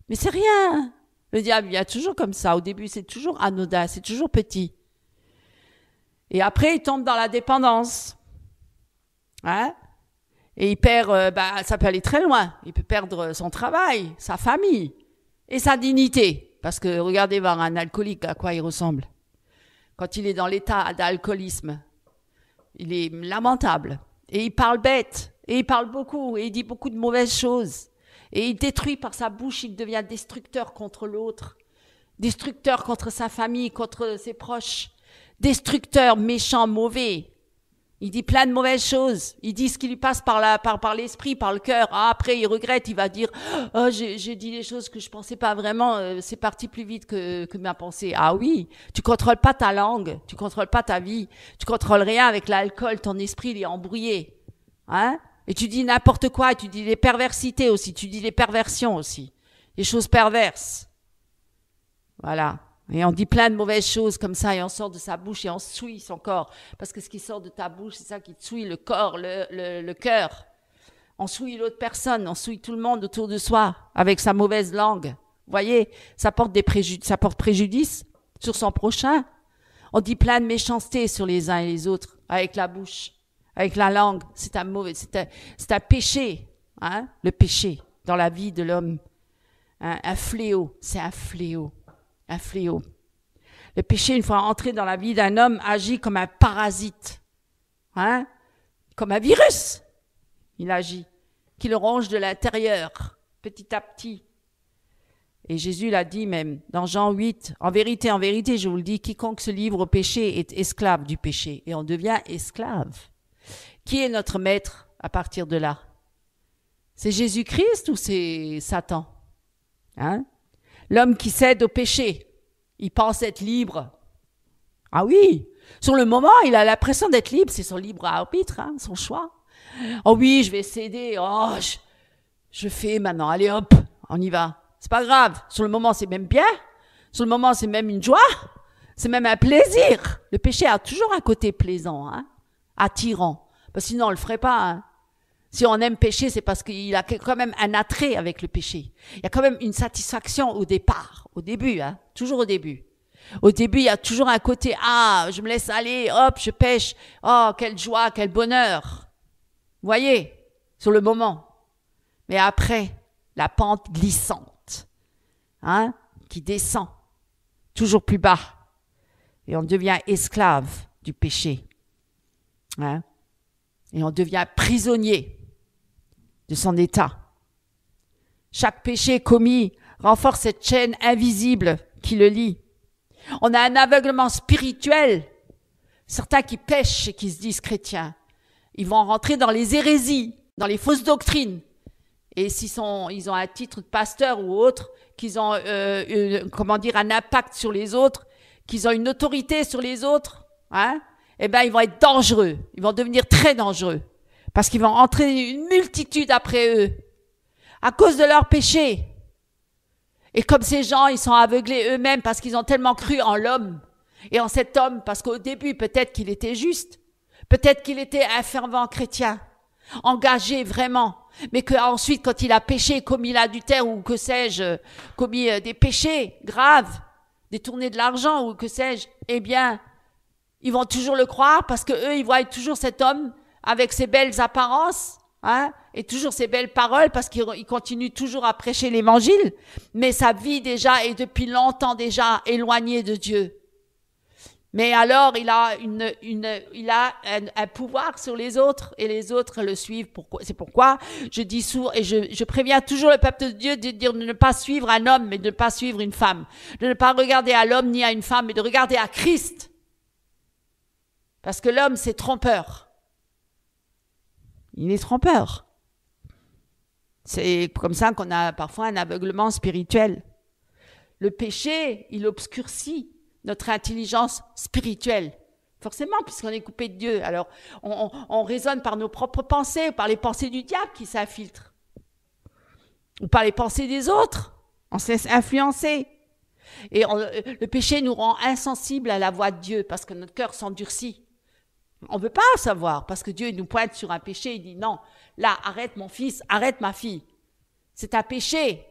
Mais c'est rien. Le diable, il y a toujours comme ça. Au début, c'est toujours anodin, c'est toujours petit. Et après, il tombe dans la dépendance. Hein? Et il perd, ça peut aller très loin. Il peut perdre son travail, sa famille. Et sa dignité, parce que regardez voir un alcoolique à quoi il ressemble. Quand il est dans l'état d'alcoolisme, il est lamentable. Et il parle bête. Et il parle beaucoup, et il dit beaucoup de mauvaises choses. Et il détruit par sa bouche, il devient destructeur contre l'autre. Destructeur contre sa famille, contre ses proches. Destructeur, méchant, mauvais. Il dit plein de mauvaises choses. Il dit ce qui lui passe par l'esprit, par le cœur. Ah, après, il regrette, il va dire « Oh, j'ai dit des choses que je pensais pas vraiment, c'est parti plus vite que ma pensée. » Ah oui, tu contrôles pas ta langue, tu contrôles pas ta vie, tu contrôles rien avec l'alcool, ton esprit, il est embrouillé. Hein? Et tu dis n'importe quoi, tu dis les perversités aussi, tu dis les perversions aussi, les choses perverses. Voilà. Et on dit plein de mauvaises choses comme ça, et on sort de sa bouche et on souille son corps. Parce que ce qui sort de ta bouche, c'est ça qui te souille le corps, le cœur. On souille l'autre personne, on souille tout le monde autour de soi avec sa mauvaise langue. Vous voyez, ça porte préjudice sur son prochain. On dit plein de méchanceté sur les uns et les autres avec la bouche, avec la langue. C'est un péché, hein, le péché dans la vie de l'homme. Un fléau, c'est un fléau. Un fléau. Le péché, une fois entré dans la vie d'un homme, agit comme un parasite, hein, comme un virus. Il agit, qui le ronge de l'intérieur, petit à petit. Et Jésus l'a dit même dans Jean 8, en vérité, je vous le dis, quiconque se livre au péché est esclave du péché. Et on devient esclave. Qui est notre maître à partir de là? C'est Jésus-Christ ou c'est Satan? Hein? L'homme qui cède au péché, il pense être libre. Ah oui, sur le moment, il a l'impression d'être libre, c'est son libre arbitre, hein, son choix. Oh oui, je vais céder, oh, je fais maintenant, allez hop, on y va. C'est pas grave, sur le moment c'est même bien, sur le moment c'est même une joie, c'est même un plaisir. Le péché a toujours un côté plaisant, hein, attirant, parce que sinon on le ferait pas, hein. Si on aime pécher, c'est parce qu'il a quand même un attrait avec le péché. Il y a quand même une satisfaction au départ, au début, hein, toujours au début. Au début, il y a toujours un côté, ah, je me laisse aller, hop, je pêche, oh, quelle joie, quel bonheur. Vous voyez, sur le moment. Mais après, la pente glissante, hein, qui descend, toujours plus bas. Et on devient esclave du péché. Hein, et on devient prisonnier de son état. Chaque péché commis renforce cette chaîne invisible qui le lie. On a un aveuglement spirituel. Certains qui pêchent et qui se disent chrétiens, ils vont rentrer dans les hérésies, dans les fausses doctrines. Et ils ont un titre de pasteur ou autre, qu'ils ont un impact sur les autres, qu'ils ont une autorité sur les autres, hein, eh ben ils vont être dangereux. Ils vont devenir très dangereux. Parce qu'ils vont entraîner une multitude après eux, à cause de leur péché. Et comme ces gens, ils sont aveuglés eux-mêmes parce qu'ils ont tellement cru en l'homme. Et en cet homme, parce qu'au début, peut-être qu'il était juste. Peut-être qu'il était un fervent chrétien, engagé vraiment. Mais qu'ensuite, quand il a péché, commis l'adultère ou que sais-je, commis des péchés graves, détourné de l'argent ou que sais-je, eh bien, ils vont toujours le croire parce que eux, ils voient toujours cet homme avec ses belles apparences, hein, et toujours ses belles paroles parce qu'il continue toujours à prêcher l'évangile, mais sa vie déjà est depuis longtemps déjà éloignée de Dieu. Mais alors, il a un pouvoir sur les autres et les autres le suivent. C'est pourquoi je dis souvent et je préviens toujours le peuple de Dieu de dire de ne pas suivre un homme mais de ne pas suivre une femme, de ne pas regarder à l'homme ni à une femme mais de regarder à Christ. Parce que l'homme c'est trompeur. Il est trompeur. C'est comme ça qu'on a parfois un aveuglement spirituel. Le péché, il obscurcit notre intelligence spirituelle. Forcément, puisqu'on est coupé de Dieu. Alors, on raisonne par nos propres pensées, par les pensées du diable qui s'infiltrent. Ou par les pensées des autres. On se laisse influencer. Et le péché nous rend insensibles à la voix de Dieu parce que notre cœur s'endurcit. On ne veut pas savoir parce que Dieu nous pointe sur un péché. Il dit non, là, arrête mon fils, arrête ma fille. C'est un péché.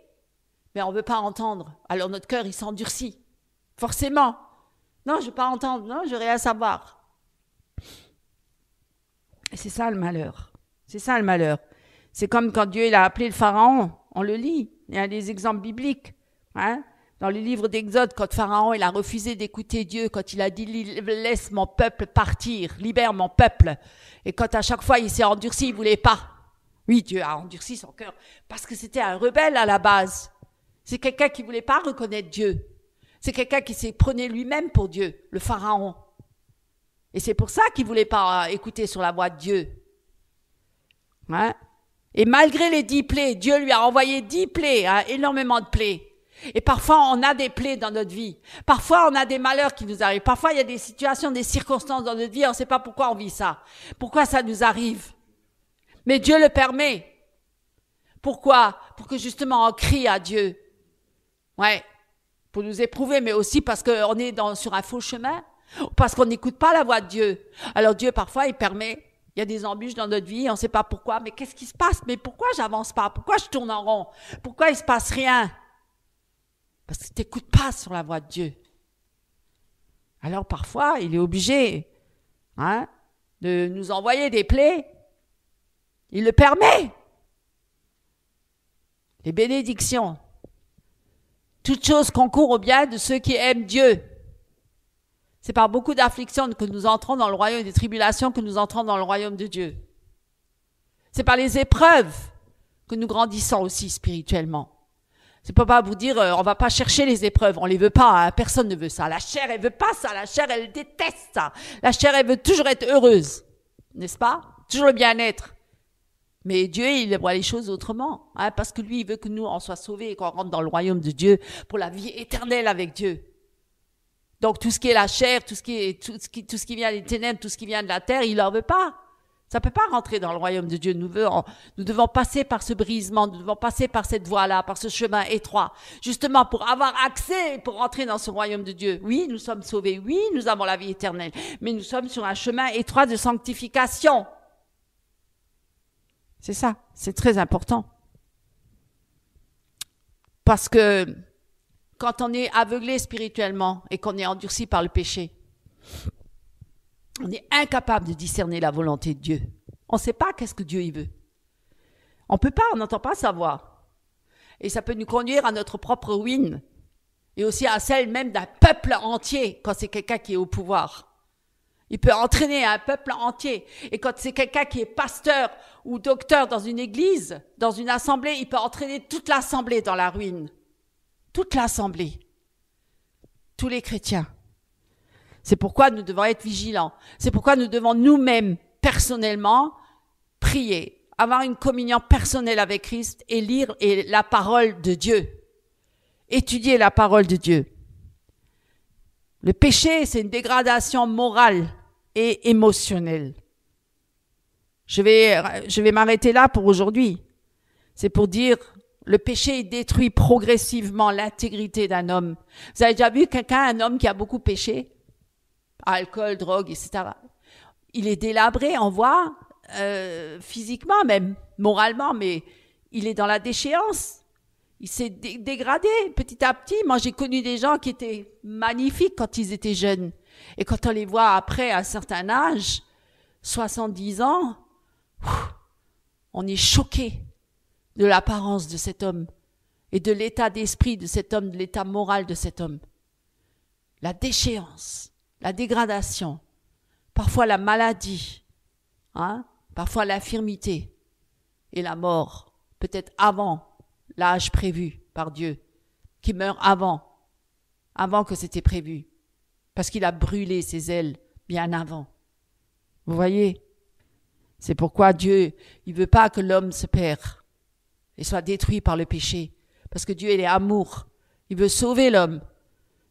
Mais on ne veut pas entendre. Alors notre cœur, il s'endurcit. Forcément. Non, je ne veux pas entendre. Non, je veux rien savoir. Et c'est ça le malheur. C'est ça le malheur. C'est comme quand Dieu il a appelé le Pharaon. On le lit. Il y a des exemples bibliques. Hein? Dans le livre d'Exode, quand Pharaon il a refusé d'écouter Dieu, quand il a dit « Laisse mon peuple partir, libère mon peuple ». Et quand à chaque fois il s'est endurci, il ne voulait pas. Oui, Dieu a endurci son cœur parce que c'était un rebelle à la base. C'est quelqu'un qui ne voulait pas reconnaître Dieu. C'est quelqu'un qui s'est prenait lui-même pour Dieu, le pharaon. Et c'est pour ça qu'il ne voulait pas écouter sur la voix de Dieu. Hein? Et malgré les 10 plaies, Dieu lui a envoyé 10 plaies, hein, énormément de plaies. Et parfois, on a des plaies dans notre vie. Parfois, on a des malheurs qui nous arrivent. Parfois, il y a des situations, des circonstances dans notre vie. On ne sait pas pourquoi on vit ça. Pourquoi ça nous arrive. Mais Dieu le permet. Pourquoi? Pour que justement, on crie à Dieu. Ouais. Pour nous éprouver, mais aussi parce qu'on est sur un faux chemin. Parce qu'on n'écoute pas la voix de Dieu. Alors Dieu, parfois, il permet. Il y a des embûches dans notre vie. On ne sait pas pourquoi. Mais qu'est-ce qui se passe? Mais pourquoi j'avance pas? Pourquoi je tourne en rond? Pourquoi il se passe rien? Parce que tu n'écoutes pas sur la voix de Dieu. Alors parfois, il est obligé de nous envoyer des plaies. Il le permet. Les bénédictions. Toute chose concourt au bien de ceux qui aiment Dieu. C'est par beaucoup d'afflictions que nous entrons dans le royaume des tribulations, que nous entrons dans le royaume de Dieu. C'est par les épreuves que nous grandissons aussi spirituellement. C'est pas vous dire, on va pas chercher les épreuves, on les veut pas, hein, personne ne veut ça. La chair, elle veut pas ça, la chair, elle déteste ça. La chair, elle veut toujours être heureuse, n'est-ce pas? Toujours le bien-être. Mais Dieu, il voit les choses autrement, hein, parce que lui, il veut que nous, on soit sauvés et qu'on rentre dans le royaume de Dieu pour la vie éternelle avec Dieu. Donc, tout ce qui est la chair, tout ce qui vient des ténèbres, tout ce qui vient de la terre, il en veut pas. Ça peut pas rentrer dans le royaume de Dieu. Nous devons passer par ce brisement, nous devons passer par cette voie-là, par ce chemin étroit, justement pour avoir accès, pour rentrer dans ce royaume de Dieu. Oui, nous sommes sauvés, oui, nous avons la vie éternelle, mais nous sommes sur un chemin étroit de sanctification. C'est ça, c'est très important. Parce que quand on est aveuglé spirituellement et qu'on est endurci par le péché, on est incapable de discerner la volonté de Dieu. On ne sait pas qu'est-ce que Dieu y veut. On n'entend pas savoir. Et ça peut nous conduire à notre propre ruine. Et aussi à celle même d'un peuple entier, quand c'est quelqu'un qui est au pouvoir. Il peut entraîner un peuple entier. Et quand c'est quelqu'un qui est pasteur ou docteur dans une église, dans une assemblée, il peut entraîner toute l'assemblée dans la ruine. Toute l'assemblée. Tous les chrétiens. C'est pourquoi nous devons être vigilants. C'est pourquoi nous devons nous-mêmes, personnellement, prier, avoir une communion personnelle avec Christ et lire la parole de Dieu. Étudier la parole de Dieu. Le péché, c'est une dégradation morale et émotionnelle. Je vais m'arrêter là pour aujourd'hui. C'est pour dire, le péché détruit progressivement l'intégrité d'un homme. Vous avez déjà vu un homme qui a beaucoup péché? Alcool, drogue, etc. Il est délabré, on voit, physiquement même, moralement, mais il est dans la déchéance. Il s'est dégradé petit à petit. Moi, j'ai connu des gens qui étaient magnifiques quand ils étaient jeunes. Et quand on les voit après, à un certain âge, 70 ans, on est choqué de l'apparence de cet homme et de l'état d'esprit de cet homme, de l'état moral de cet homme. La déchéance. La dégradation, parfois la maladie, parfois l'infirmité et la mort, peut-être avant l'âge prévu par Dieu, qui meurt avant que c'était prévu, parce qu'il a brûlé ses ailes bien avant. Vous voyez? C'est pourquoi Dieu, il veut pas que l'homme se perde et soit détruit par le péché, parce que Dieu, il est amour. Il veut sauver l'homme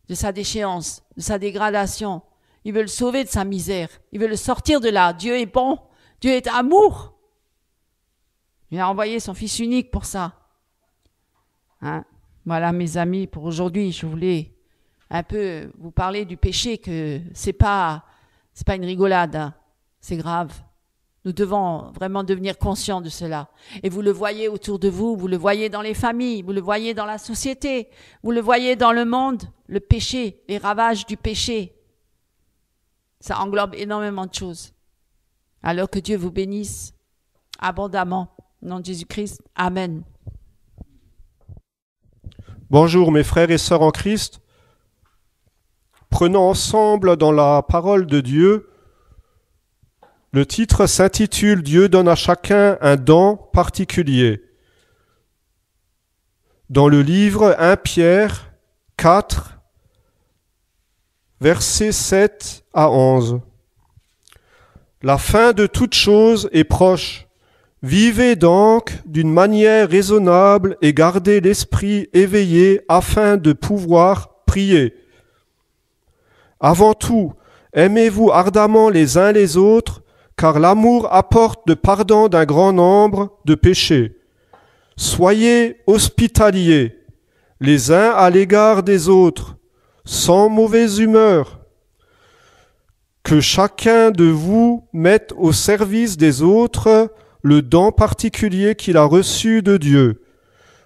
de sa déchéance, de sa dégradation. Il veut le sauver de sa misère. Il veut le sortir de là. Dieu est bon. Dieu est amour. Il a envoyé son Fils unique pour ça. Voilà, mes amis, pour aujourd'hui, je voulais un peu vous parler du péché, que c'est pas une rigolade. C'est grave. Nous devons vraiment devenir conscients de cela. Et vous le voyez autour de vous, vous le voyez dans les familles, vous le voyez dans la société, vous le voyez dans le monde, le péché, les ravages du péché. Ça englobe énormément de choses. Alors que Dieu vous bénisse abondamment. Au nom de Jésus-Christ, Amen. Bonjour mes frères et sœurs en Christ. Prenons ensemble dans la parole de Dieu Le titre s'intitule « Dieu donne à chacun un don particulier ». Dans le livre 1 Pierre 4, versets 7 à 11. La fin de toute chose est proche. Vivez donc d'une manière raisonnable et gardez l'esprit éveillé afin de pouvoir prier. Avant tout, aimez-vous ardemment les uns les autres, car l'amour apporte le pardon d'un grand nombre de péchés. Soyez hospitaliers, les uns à l'égard des autres, sans mauvaise humeur. Que chacun de vous mette au service des autres le don particulier qu'il a reçu de Dieu.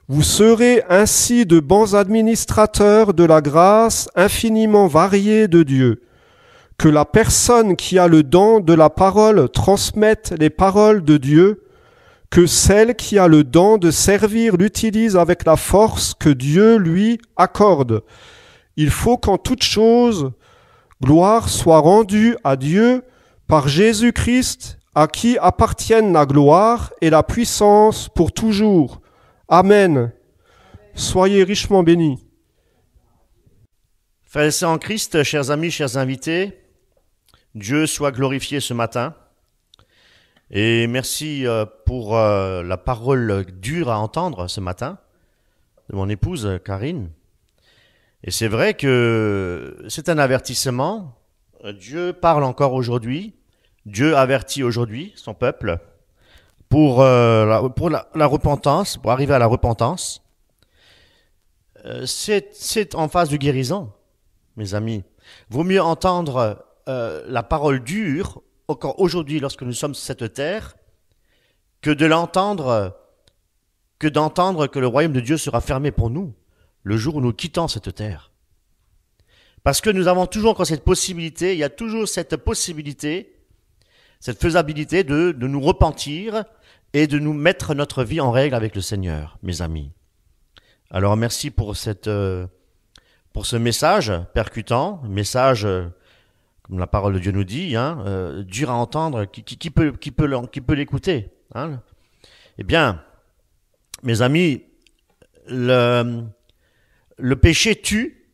Vous serez ainsi de bons administrateurs de la grâce infiniment variée de Dieu. Que la personne qui a le don de la parole transmette les paroles de Dieu, que celle qui a le don de servir l'utilise avec la force que Dieu lui accorde. Il faut qu'en toute chose, gloire soit rendue à Dieu par Jésus-Christ, à qui appartiennent la gloire et la puissance pour toujours. Amen. Soyez richement bénis. Frères et sœurs en Christ, chers amis, chers invités, Dieu soit glorifié ce matin. Et merci pour la parole dure à entendre ce matin de mon épouse Karine. Et c'est vrai que c'est un avertissement. Dieu parle encore aujourd'hui. Dieu avertit aujourd'hui son peuple pour la repentance, pour arriver à la repentance. C'est en phase de guérison, mes amis. Vaut mieux entendre la parole dure encore aujourd'hui lorsque nous sommes sur cette terre que d'entendre que le royaume de Dieu sera fermé pour nous le jour où nous quittons cette terre. Parce que nous avons toujours encore cette possibilité, il y a toujours cette possibilité, cette faisabilité de nous repentir et de nous mettre notre vie en règle avec le Seigneur, mes amis. Alors merci pour ce message percutant, message comme la parole de Dieu nous dit, dur à entendre, qui peut l'écouter, hein. Eh bien, mes amis, le péché tue,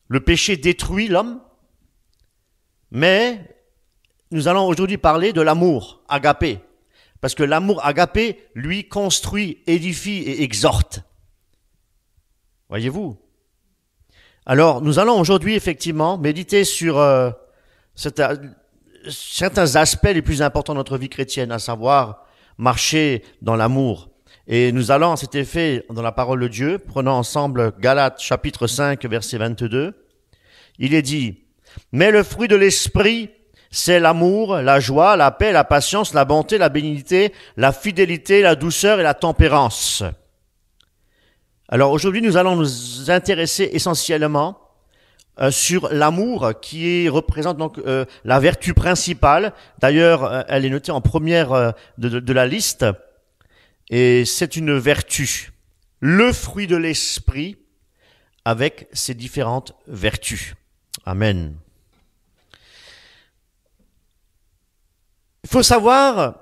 le péché détruit l'homme, mais nous allons aujourd'hui parler de l'amour agapé, parce que l'amour agapé, lui, construit, édifie et exhorte. Voyez-vous? Alors, nous allons aujourd'hui, effectivement, méditer sur certains aspects les plus importants de notre vie chrétienne, à savoir marcher dans l'amour. Et nous allons, à cet effet, dans la parole de Dieu, prenons ensemble Galates chapitre 5, verset 22. Il est dit, « Mais le fruit de l'esprit, c'est l'amour, la joie, la paix, la patience, la bonté, la bénignité, la fidélité, la douceur et la tempérance. » Alors aujourd'hui, nous allons nous intéresser essentiellement sur l'amour qui représente donc la vertu principale. D'ailleurs, elle est notée en première de la liste et c'est une vertu. Le fruit de l'esprit avec ses différentes vertus. Amen. Il faut savoir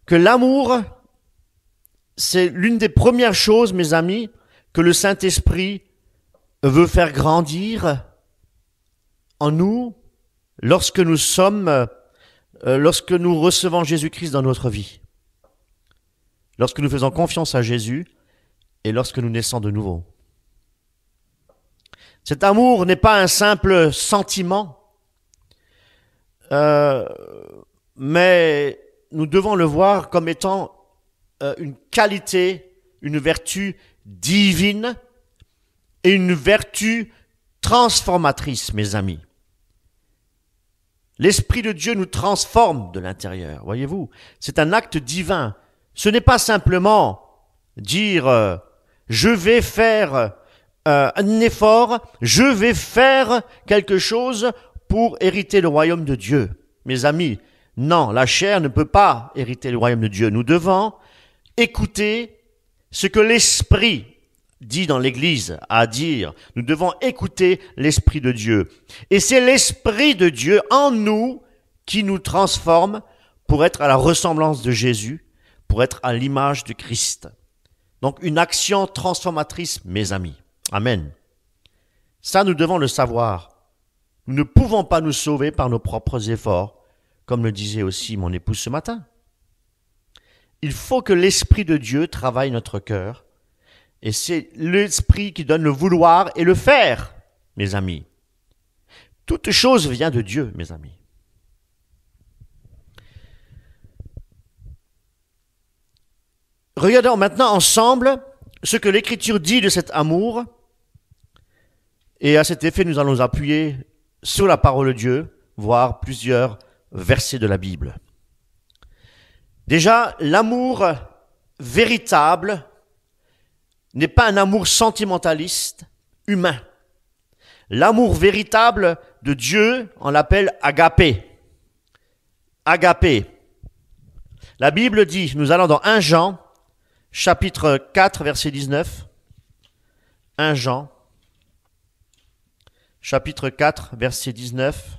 que l'amour, c'est l'une des premières choses, mes amis, que le Saint-Esprit veut faire grandir en nous lorsque nous recevons Jésus-Christ dans notre vie. Lorsque nous faisons confiance à Jésus et lorsque nous naissons de nouveau. Cet amour n'est pas un simple sentiment, mais nous devons le voir comme étant une qualité, une vertu divine et une vertu transformatrice, mes amis. L'Esprit de Dieu nous transforme de l'intérieur, voyez-vous. C'est un acte divin. Ce n'est pas simplement dire je vais faire un effort, je vais faire quelque chose pour hériter le royaume de Dieu. Mes amis, non, la chair ne peut pas hériter le royaume de Dieu. Nous devons écouter ce que l'Esprit dit dans l'Église à dire. Nous devons écouter l'Esprit de Dieu. Et c'est l'Esprit de Dieu en nous qui nous transforme pour être à la ressemblance de Jésus, pour être à l'image de Christ. Donc une action transformatrice, mes amis. Amen. Ça, nous devons le savoir. Nous ne pouvons pas nous sauver par nos propres efforts, comme le disait aussi mon épouse ce matin. Il faut que l'Esprit de Dieu travaille notre cœur, et c'est l'Esprit qui donne le vouloir et le faire, mes amis. Toute chose vient de Dieu, mes amis. Regardons maintenant ensemble ce que l'Écriture dit de cet amour. Et à cet effet, nous allons appuyer sur la parole de Dieu, voir plusieurs versets de la Bible. Déjà, l'amour véritable n'est pas un amour sentimentaliste, humain. L'amour véritable de Dieu, on l'appelle agapé. Agapé. La Bible dit, nous allons dans 1 Jean, chapitre 4, verset 19. 1 Jean, chapitre 4, verset 19,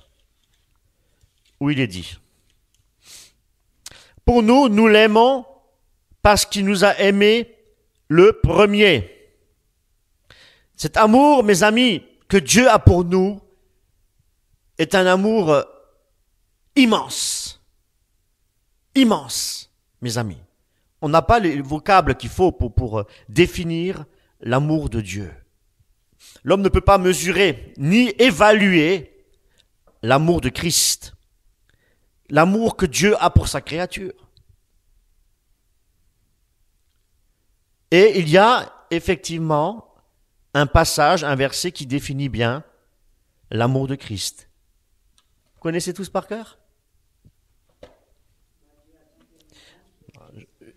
où il est dit: pour nous, nous l'aimons parce qu'il nous a aimés le premier. Cet amour, mes amis, que Dieu a pour nous est un amour immense. Immense, mes amis. On n'a pas les vocables qu'il faut pour définir l'amour de Dieu. L'homme ne peut pas mesurer ni évaluer l'amour de Christ. L'amour que Dieu a pour sa créature. Et il y a effectivement un passage, un verset qui définit bien l'amour de Christ. Vous connaissez tous par cœur?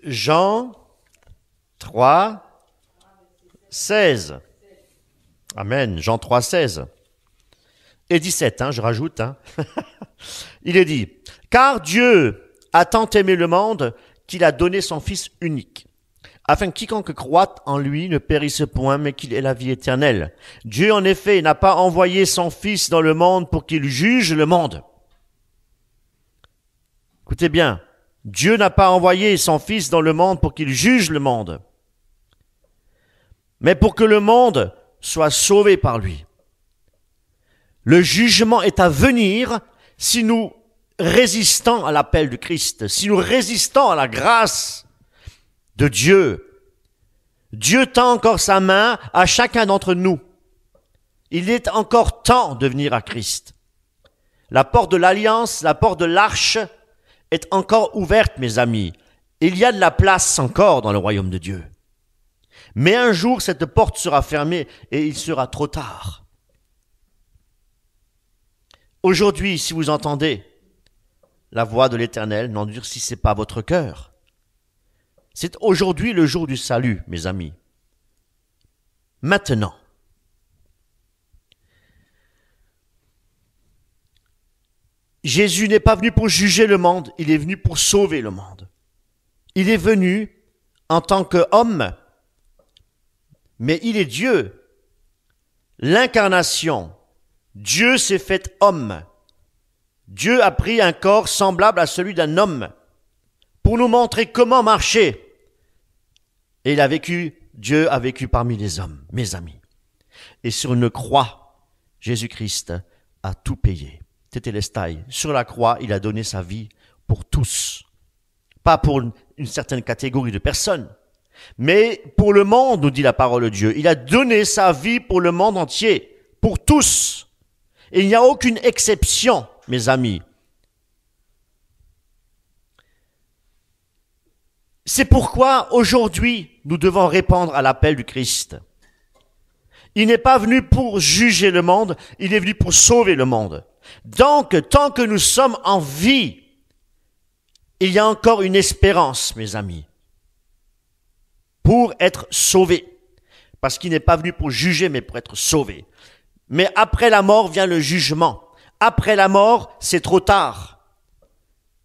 Jean 3, 16. Amen. Jean 3, 16. Et 17, je rajoute. Il est dit: car Dieu a tant aimé le monde qu'il a donné son Fils unique, afin que quiconque croit en lui ne périsse point, mais qu'il ait la vie éternelle. Dieu, en effet, n'a pas envoyé son Fils dans le monde pour qu'il juge le monde. Écoutez bien, Dieu n'a pas envoyé son Fils dans le monde pour qu'il juge le monde, mais pour que le monde soit sauvé par lui. Le jugement est à venir si nous résistons à l'appel de Christ, si nous résistons à la grâce de Dieu. Dieu tend encore sa main à chacun d'entre nous. Il est encore temps de venir à Christ. La porte de l'alliance, la porte de l'arche est encore ouverte, mes amis. Il y a de la place encore dans le royaume de Dieu. Mais un jour, cette porte sera fermée et il sera trop tard. Aujourd'hui, si vous entendez la voix de l'Éternel, n'endurcissez pas votre cœur. C'est aujourd'hui le jour du salut, mes amis. Maintenant. Jésus n'est pas venu pour juger le monde, il est venu pour sauver le monde. Il est venu en tant qu'homme, mais il est Dieu. L'incarnation, Dieu s'est fait homme. Dieu a pris un corps semblable à celui d'un homme pour nous montrer comment marcher. Et Dieu a vécu parmi les hommes, mes amis. Et sur une croix, Jésus-Christ a tout payé. Tétélestai. Sur la croix, il a donné sa vie pour tous. Pas pour une certaine catégorie de personnes, mais pour le monde, nous dit la parole de Dieu. Il a donné sa vie pour le monde entier, pour tous. Et il n'y a aucune exception, mes amis. C'est pourquoi aujourd'hui, nous devons répondre à l'appel du Christ. Il n'est pas venu pour juger le monde, il est venu pour sauver le monde. Donc, tant que nous sommes en vie, il y a encore une espérance, mes amis, pour être sauvés. Parce qu'il n'est pas venu pour juger, mais pour être sauvé. Mais après la mort vient le jugement. Après la mort, c'est trop tard.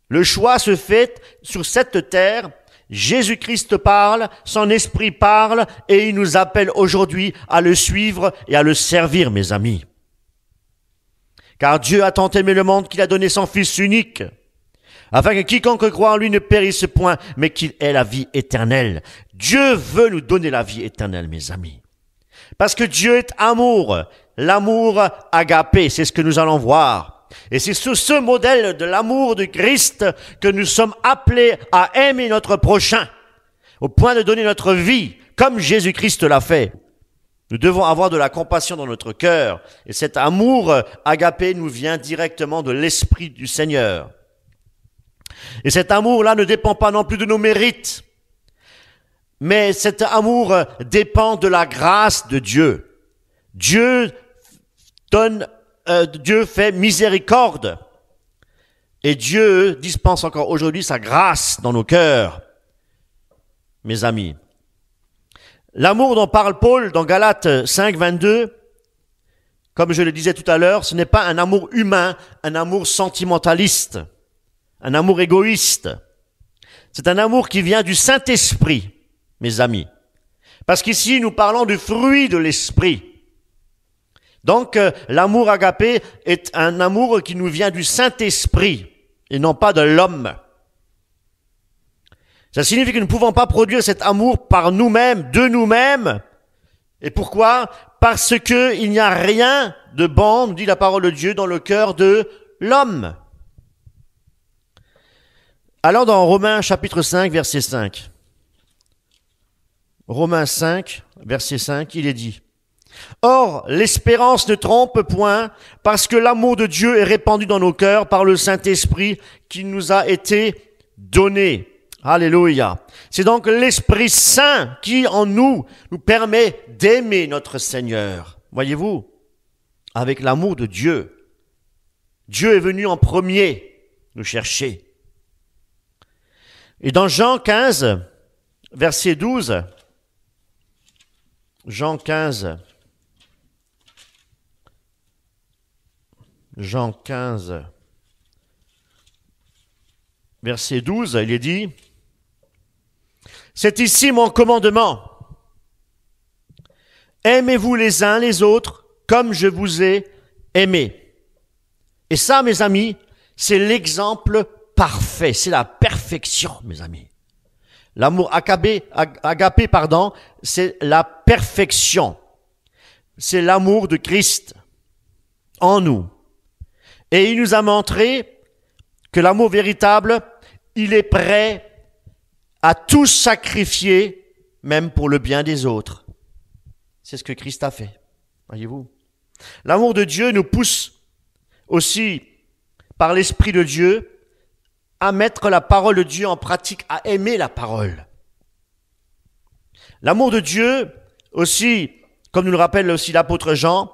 Le choix se fait sur cette terre. Jésus-Christ parle, son esprit parle, et il nous appelle aujourd'hui à le suivre et à le servir, mes amis. Car Dieu a tant aimé le monde qu'il a donné son Fils unique, afin que quiconque croit en lui ne périsse point, mais qu'il ait la vie éternelle. Dieu veut nous donner la vie éternelle, mes amis. Parce que Dieu est amour. L'amour agapé, c'est ce que nous allons voir. Et c'est sur ce modèle de l'amour de Christ que nous sommes appelés à aimer notre prochain, au point de donner notre vie, comme Jésus-Christ l'a fait. Nous devons avoir de la compassion dans notre cœur. Et cet amour agapé nous vient directement de l'Esprit du Seigneur. Et cet amour-là ne dépend pas non plus de nos mérites, mais cet amour dépend de la grâce de Dieu. Dieu fait miséricorde. Et Dieu dispense encore aujourd'hui sa grâce dans nos cœurs. Mes amis, l'amour dont parle Paul dans Galates 5, 22, comme je le disais tout à l'heure, ce n'est pas un amour humain, un amour sentimentaliste, un amour égoïste. C'est un amour qui vient du Saint-Esprit, mes amis. Parce qu'ici, nous parlons du fruit de l'Esprit. Donc, l'amour agapé est un amour qui nous vient du Saint-Esprit et non pas de l'homme. Ça signifie que nous ne pouvons pas produire cet amour par nous-mêmes, de nous-mêmes. Et pourquoi? Parce que il n'y a rien de bon, nous dit la parole de Dieu, dans le cœur de l'homme. Alors dans Romains chapitre 5, verset 5. Romains 5, verset 5, il est dit: Or, l'espérance ne trompe point, parce que l'amour de Dieu est répandu dans nos cœurs par le Saint-Esprit qui nous a été donné. Alléluia. C'est donc l'Esprit Saint qui, en nous permet d'aimer notre Seigneur. Voyez-vous, avec l'amour de Dieu. Dieu est venu en premier nous chercher. Et dans Jean 15, verset 12, Jean 15, verset 12, il est dit: C'est ici mon commandement. Aimez-vous les uns les autres comme je vous ai aimé. Et ça, mes amis, c'est l'exemple parfait, c'est la perfection, mes amis. L'amour agapé, c'est la perfection. C'est l'amour de Christ en nous. Et il nous a montré que l'amour véritable, il est prêt à tout sacrifier, même pour le bien des autres. C'est ce que Christ a fait, voyez-vous. L'amour de Dieu nous pousse aussi, par l'Esprit de Dieu, à mettre la parole de Dieu en pratique, à aimer la parole. L'amour de Dieu aussi, comme nous le rappelle aussi l'apôtre Jean,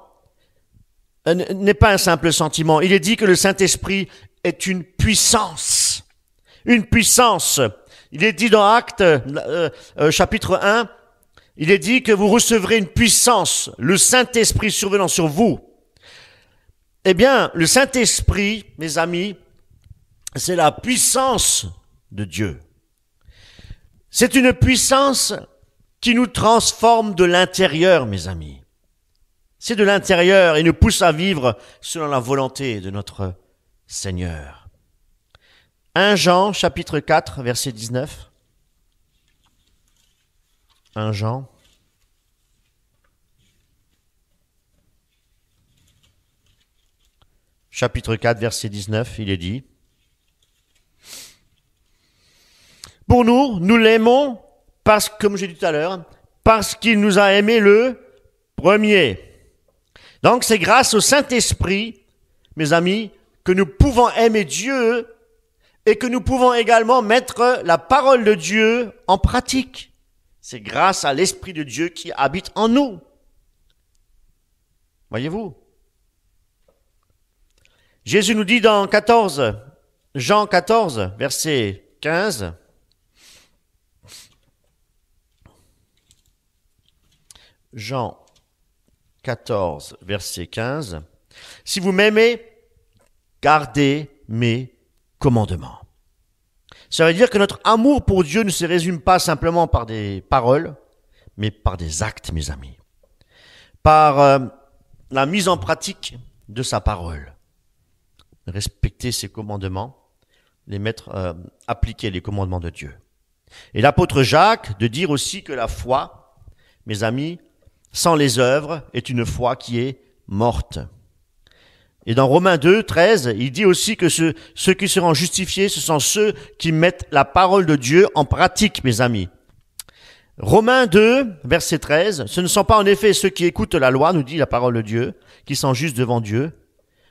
n'est pas un simple sentiment. Il est dit que le Saint-Esprit est une puissance. Une puissance. Il est dit dans Actes, chapitre 1, il est dit que vous recevrez une puissance, le Saint-Esprit survenant sur vous. Eh bien, le Saint-Esprit, mes amis, c'est la puissance de Dieu. C'est une puissance qui nous transforme de l'intérieur, mes amis. C'est de l'intérieur et nous pousse à vivre selon la volonté de notre Seigneur. 1 Jean, chapitre 4, verset 19. 1 Jean. Chapitre 4, verset 19, il est dit: Pour nous, nous l'aimons parce, comme j'ai dit tout à l'heure, parce qu'il nous a aimés le premier. Donc c'est grâce au Saint-Esprit, mes amis, que nous pouvons aimer Dieu et que nous pouvons également mettre la parole de Dieu en pratique. C'est grâce à l'Esprit de Dieu qui habite en nous. Voyez-vous? Jésus nous dit dans Jean 14, verset 15, Jean 14, verset 15, « Si vous m'aimez, gardez mes commandements. » Ça veut dire que notre amour pour Dieu ne se résume pas simplement par des paroles, mais par des actes, mes amis. Par la mise en pratique de sa parole. respecter ses commandements, les mettre, appliquer les commandements de Dieu. Et l'apôtre Jacques de dire aussi que la foi, mes amis, sans les œuvres, est une foi qui est morte. Et dans Romains 2, 13, il dit aussi que ceux qui seront justifiés, ce sont ceux qui mettent la parole de Dieu en pratique, mes amis. Romains 2, verset 13, ce ne sont pas en effet ceux qui écoutent la loi, nous dit la parole de Dieu, qui sont justes devant Dieu,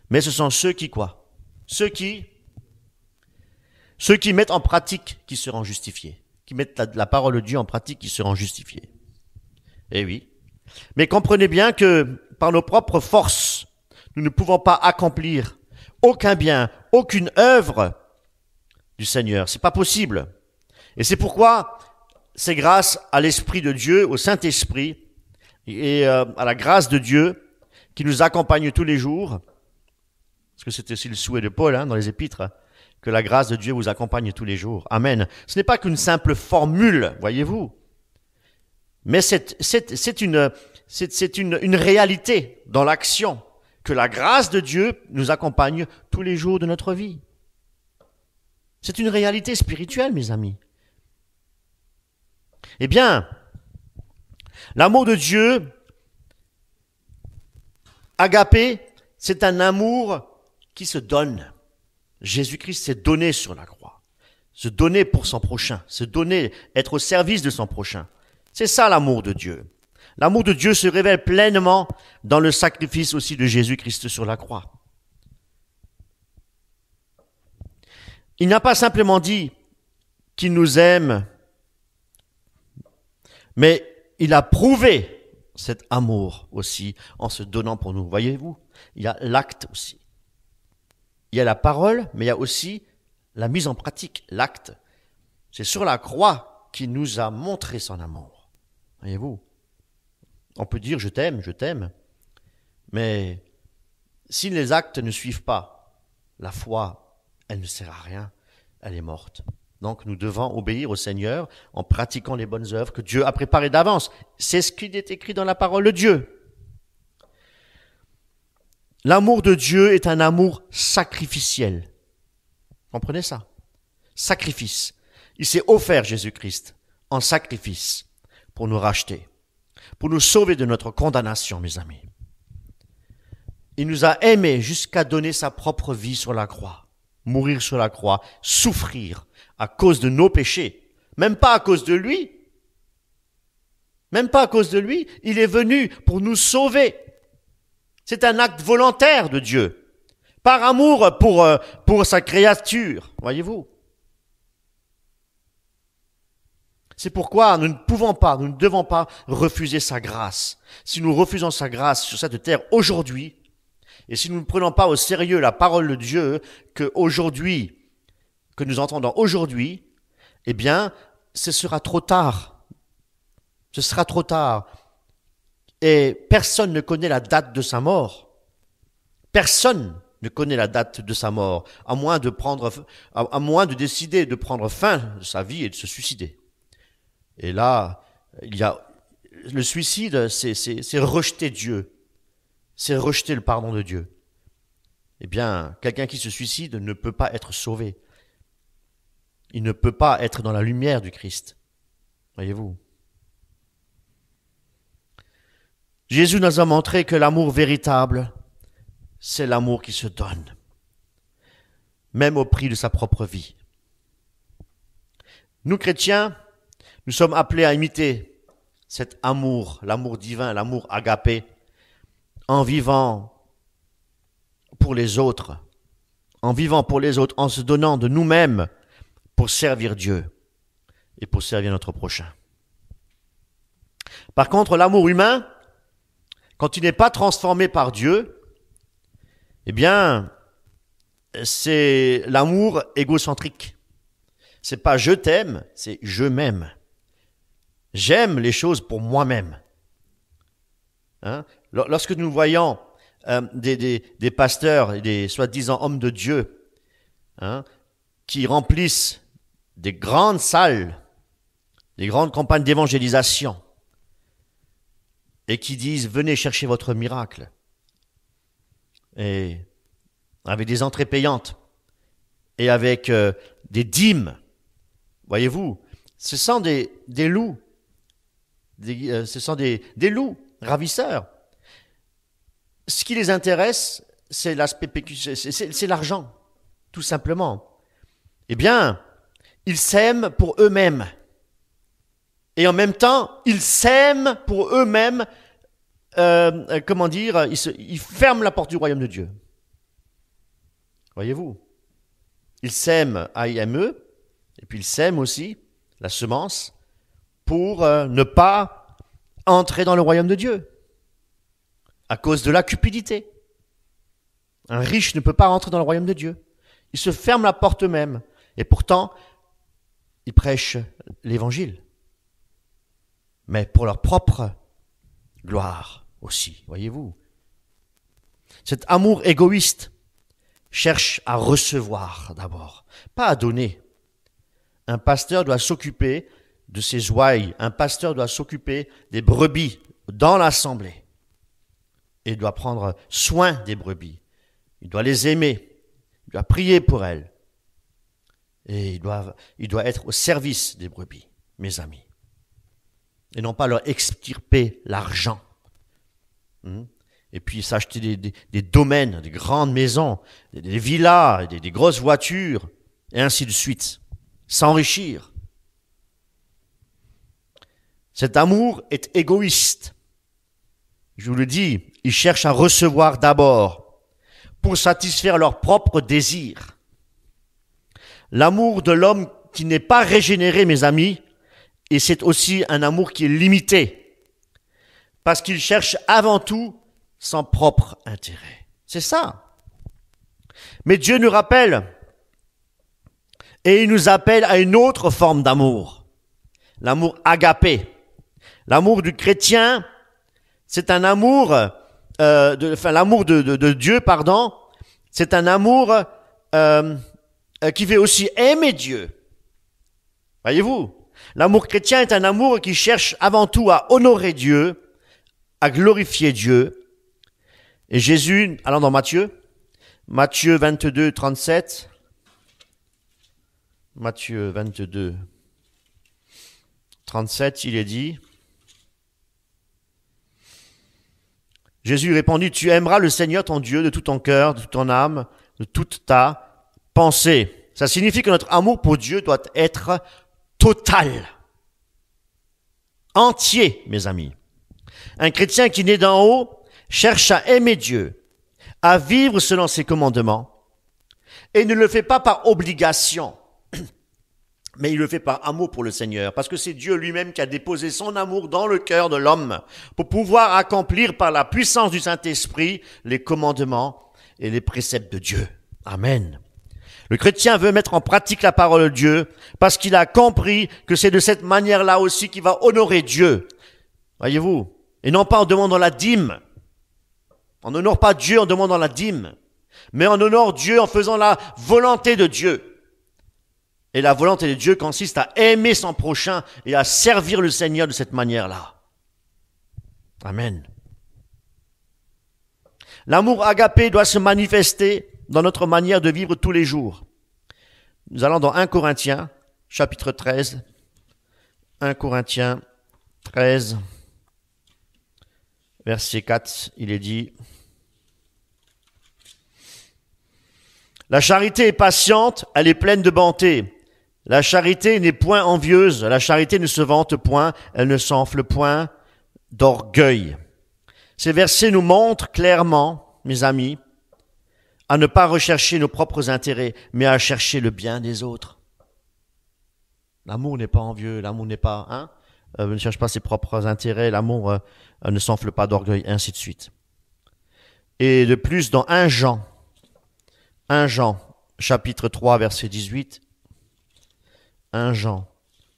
mais ce sont ceux qui quoi? Ceux qui mettent en pratique qui seront justifiés, qui mettent la parole de Dieu en pratique qui seront justifiés. Eh oui. Mais comprenez bien que par nos propres forces, nous ne pouvons pas accomplir aucun bien, aucune œuvre du Seigneur. C'est pas possible. Et c'est pourquoi c'est grâce à l'Esprit de Dieu, au Saint-Esprit et à la grâce de Dieu qui nous accompagne tous les jours. Parce que c'était aussi le souhait de Paul dans les Épîtres, que la grâce de Dieu vous accompagne tous les jours. Amen. Ce n'est pas qu'une simple formule, voyez-vous, mais c'est une réalité dans l'action, que la grâce de Dieu nous accompagne tous les jours de notre vie. C'est une réalité spirituelle, mes amis. Eh bien, l'amour de Dieu, agapé, c'est un amour qui se donne. Jésus-Christ s'est donné sur la croix. Se donner pour son prochain. Se donner, être au service de son prochain. C'est ça l'amour de Dieu. L'amour de Dieu se révèle pleinement dans le sacrifice aussi de Jésus-Christ sur la croix. Il n'a pas simplement dit qu'il nous aime, mais il a prouvé cet amour aussi en se donnant pour nous. Voyez-vous, il y a l'acte aussi. Il y a la parole, mais il y a aussi la mise en pratique, l'acte. C'est sur la croix qu'il nous a montré son amour. Voyez-vous, on peut dire je t'aime, mais si les actes ne suivent pas, la foi, elle ne sert à rien, elle est morte. Donc nous devons obéir au Seigneur en pratiquant les bonnes œuvres que Dieu a préparées d'avance. C'est ce qui est écrit dans la parole de Dieu. L'amour de Dieu est un amour sacrificiel. Comprenez ça? Sacrifice. Il s'est offert, Jésus-Christ, en sacrifice pour nous racheter, pour nous sauver de notre condamnation, mes amis. Il nous a aimés jusqu'à donner sa propre vie sur la croix, mourir sur la croix, souffrir à cause de nos péchés, même pas à cause de lui. Même pas à cause de lui, il est venu pour nous sauver. C'est un acte volontaire de Dieu, par amour pour sa créature, voyez-vous. C'est pourquoi nous ne devons pas refuser sa grâce. Si nous refusons sa grâce sur cette terre aujourd'hui, et si nous ne prenons pas au sérieux la parole de Dieu que nous entendons aujourd'hui, eh bien, ce sera trop tard. Ce sera trop tard. Et personne ne connaît la date de sa mort. Personne ne connaît la date de sa mort, à moins de décider de prendre fin de sa vie et de se suicider. Et là, il y a le suicide, c'est rejeter Dieu, c'est rejeter le pardon de Dieu. Eh bien, quelqu'un qui se suicide ne peut pas être sauvé. Il ne peut pas être dans la lumière du Christ. Voyez-vous. Jésus nous a montré que l'amour véritable, c'est l'amour qui se donne, même au prix de sa propre vie. Nous, chrétiens, nous sommes appelés à imiter cet amour, l'amour divin, l'amour agapé, en vivant pour les autres, en se donnant de nous-mêmes pour servir Dieu et pour servir notre prochain. Par contre, l'amour humain, quand il n'est pas transformé par Dieu, eh bien, c'est l'amour égocentrique. C'est pas je t'aime, c'est je m'aime. J'aime les choses pour moi-même. Lorsque nous voyons des pasteurs et des soi-disant hommes de Dieu qui remplissent des grandes salles, des grandes campagnes d'évangélisation, et qui disent « Venez chercher votre miracle ». Et avec des entrées payantes et avec des dîmes. Voyez-vous, ce sont des loups, ce sont des loups ravisseurs. Ce qui les intéresse, c'est l'aspect pécuniaire, c'est l'argent, tout simplement. Eh bien, ils sèment pour eux-mêmes. Et en même temps, ils sèment pour eux-mêmes, ils ferment la porte du royaume de Dieu. Voyez-vous, ils sèment AIME, et puis ils sèment aussi la semence pour ne pas entrer dans le royaume de Dieu, à cause de la cupidité. Un riche ne peut pas rentrer dans le royaume de Dieu. Ils se ferment la porte eux-mêmes, et pourtant, ils prêchent l'évangile, mais pour leur propre gloire aussi, voyez-vous. Cet amour égoïste cherche à recevoir d'abord, pas à donner. Un pasteur doit s'occuper de ses ouailles, un pasteur doit s'occuper des brebis dans l'assemblée et doit prendre soin des brebis. Il doit les aimer, il doit prier pour elles et il doit être au service des brebis, mes amis, et non pas leur extirper l'argent. Et puis s'acheter des domaines, des grandes maisons, des villas, des grosses voitures, et ainsi de suite. S'enrichir. Cet amour est égoïste. Je vous le dis, ils cherchent à recevoir d'abord pour satisfaire leurs propres désirs. L'amour de l'homme qui n'est pas régénéré, mes amis, et c'est aussi un amour qui est limité, parce qu'il cherche avant tout son propre intérêt. C'est ça. Mais Dieu nous rappelle, et il nous appelle à une autre forme d'amour, l'amour agapé. L'amour du chrétien, c'est un amour, l'amour de Dieu, pardon, c'est un amour qui veut aussi aimer Dieu. Voyez-vous, l'amour chrétien est un amour qui cherche avant tout à honorer Dieu, à glorifier Dieu. Et Jésus, allons dans Matthieu 22, 37. Matthieu 22, 37, il est dit, Jésus répondit, tu aimeras le Seigneur ton Dieu de tout ton cœur, de toute ton âme, de toute ta pensée. Ça signifie que notre amour pour Dieu doit être total, entier, mes amis. Un chrétien qui naît d'en haut cherche à aimer Dieu, à vivre selon ses commandements, et ne le fait pas par obligation, mais il le fait par amour pour le Seigneur, parce que c'est Dieu lui-même qui a déposé son amour dans le cœur de l'homme pour pouvoir accomplir par la puissance du Saint-Esprit les commandements et les préceptes de Dieu. Amen. Le chrétien veut mettre en pratique la parole de Dieu parce qu'il a compris que c'est de cette manière-là aussi qu'il va honorer Dieu. Voyez-vous, et non pas en demandant la dîme. On n'honore pas Dieu en demandant la dîme, mais on honore Dieu en faisant la volonté de Dieu. Et la volonté de Dieu consiste à aimer son prochain et à servir le Seigneur de cette manière-là. Amen. L'amour agapé doit se manifester dans notre manière de vivre tous les jours. Nous allons dans 1 Corinthiens, chapitre 13. 1 Corinthiens 13, verset 4, il est dit, la charité est patiente, elle est pleine de bonté. La charité n'est point envieuse, la charité ne se vante point, elle ne s'enfle point d'orgueil. Ces versets nous montrent clairement, mes amis, à ne pas rechercher nos propres intérêts, mais à chercher le bien des autres. L'amour n'est pas envieux, l'amour n'est pas, ne cherche pas ses propres intérêts, l'amour ne s'enfle pas d'orgueil, ainsi de suite. Et de plus, dans 1 Jean, chapitre 3, verset 18, 1 Jean,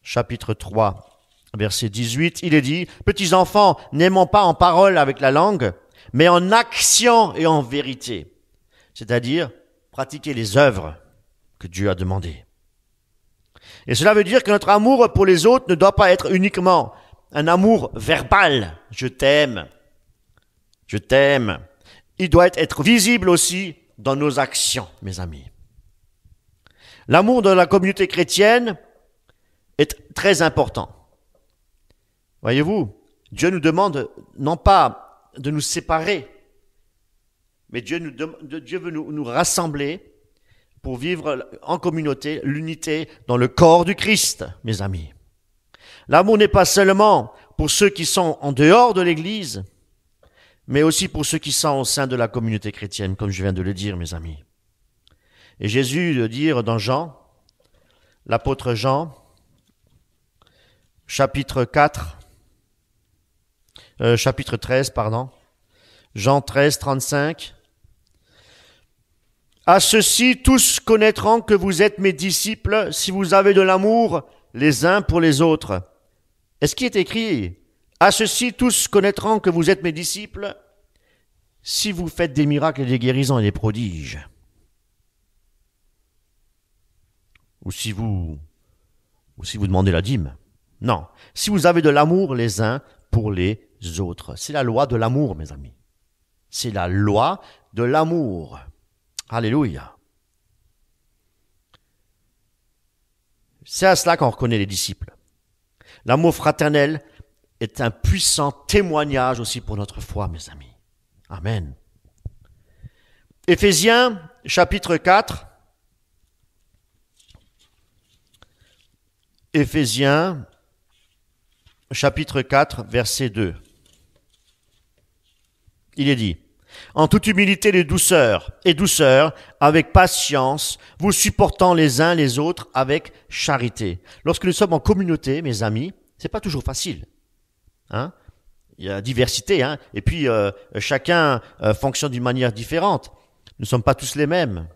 chapitre 3, verset 18, il est dit, « Petits enfants, n'aimons pas en parole avec la langue, mais en action et en vérité. » C'est-à-dire, pratiquer les œuvres que Dieu a demandées. Et cela veut dire que notre amour pour les autres ne doit pas être uniquement un amour verbal. Je t'aime. Je t'aime. Il doit être visible aussi dans nos actions, mes amis. L'amour de la communauté chrétienne est très important. Voyez-vous, Dieu nous demande non pas de nous séparer, mais Dieu veut nous rassembler pour vivre en communauté, l'unité dans le corps du Christ, mes amis. L'amour n'est pas seulement pour ceux qui sont en dehors de l'Église, mais aussi pour ceux qui sont au sein de la communauté chrétienne, comme je viens de le dire, mes amis. Et Jésus de dire dans Jean, l'apôtre Jean, chapitre 13, Jean 13, 35. À ceux-ci, tous connaîtront que vous êtes mes disciples si vous avez de l'amour les uns pour les autres. Est-ce qu'il est écrit, à ceux-ci, tous connaîtront que vous êtes mes disciples si vous faites des miracles et des guérisons et des prodiges? Ou si vous demandez la dîme? Non. Si vous avez de l'amour les uns pour les autres. C'est la loi de l'amour, mes amis. C'est la loi de l'amour. Alléluia. C'est à cela qu'on reconnaît les disciples. L'amour fraternel est un puissant témoignage aussi pour notre foi, mes amis. Amen. Éphésiens, chapitre 4. Éphésiens, chapitre 4, verset 2. Il est dit, en toute humilité et douceur, avec patience, vous supportant les uns les autres avec charité. Lorsque nous sommes en communauté, mes amis, c'est pas toujours facile. Hein? Il y a diversité, hein? Et puis chacun fonctionne d'une manière différente. Nous ne sommes pas tous les mêmes.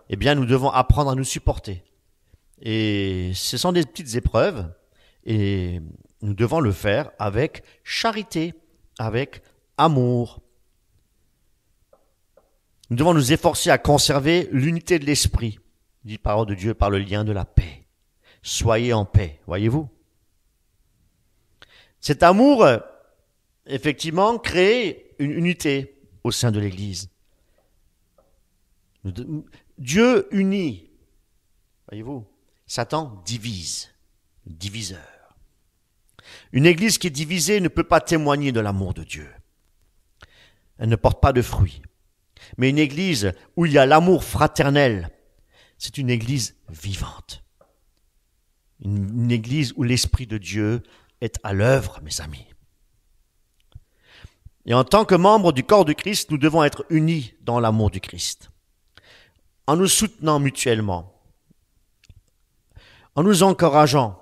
Eh bien, nous devons apprendre à nous supporter. Et ce sont des petites épreuves, et nous devons le faire avec charité, avec amour. Nous devons nous efforcer à conserver l'unité de l'esprit, dit parole de Dieu, par le lien de la paix. Soyez en paix, voyez-vous. Cet amour, effectivement, crée une unité au sein de l'Église. Dieu unit, voyez-vous. Satan divise, diviseur. Une Église qui est divisée ne peut pas témoigner de l'amour de Dieu. Elle ne porte pas de fruits. Mais une Église où il y a l'amour fraternel, c'est une Église vivante. Une Église où l'Esprit de Dieu est à l'œuvre, mes amis. Et en tant que membres du corps du Christ, nous devons être unis dans l'amour du Christ, en nous soutenant mutuellement, en nous encourageant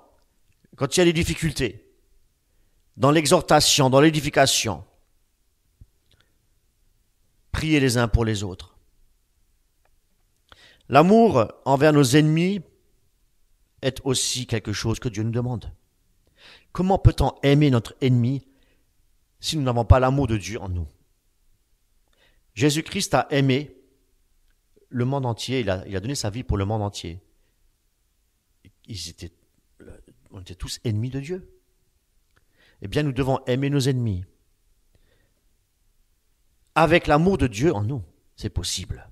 quand il y a des difficultés, dans l'exhortation, dans l'édification. Priez les uns pour les autres. L'amour envers nos ennemis est aussi quelque chose que Dieu nous demande. Comment peut-on aimer notre ennemi si nous n'avons pas l'amour de Dieu en nous? Jésus-Christ a aimé le monde entier, il a donné sa vie pour le monde entier. On était tous ennemis de Dieu. Eh bien, nous devons aimer nos ennemis. Avec l'amour de Dieu en nous, c'est possible.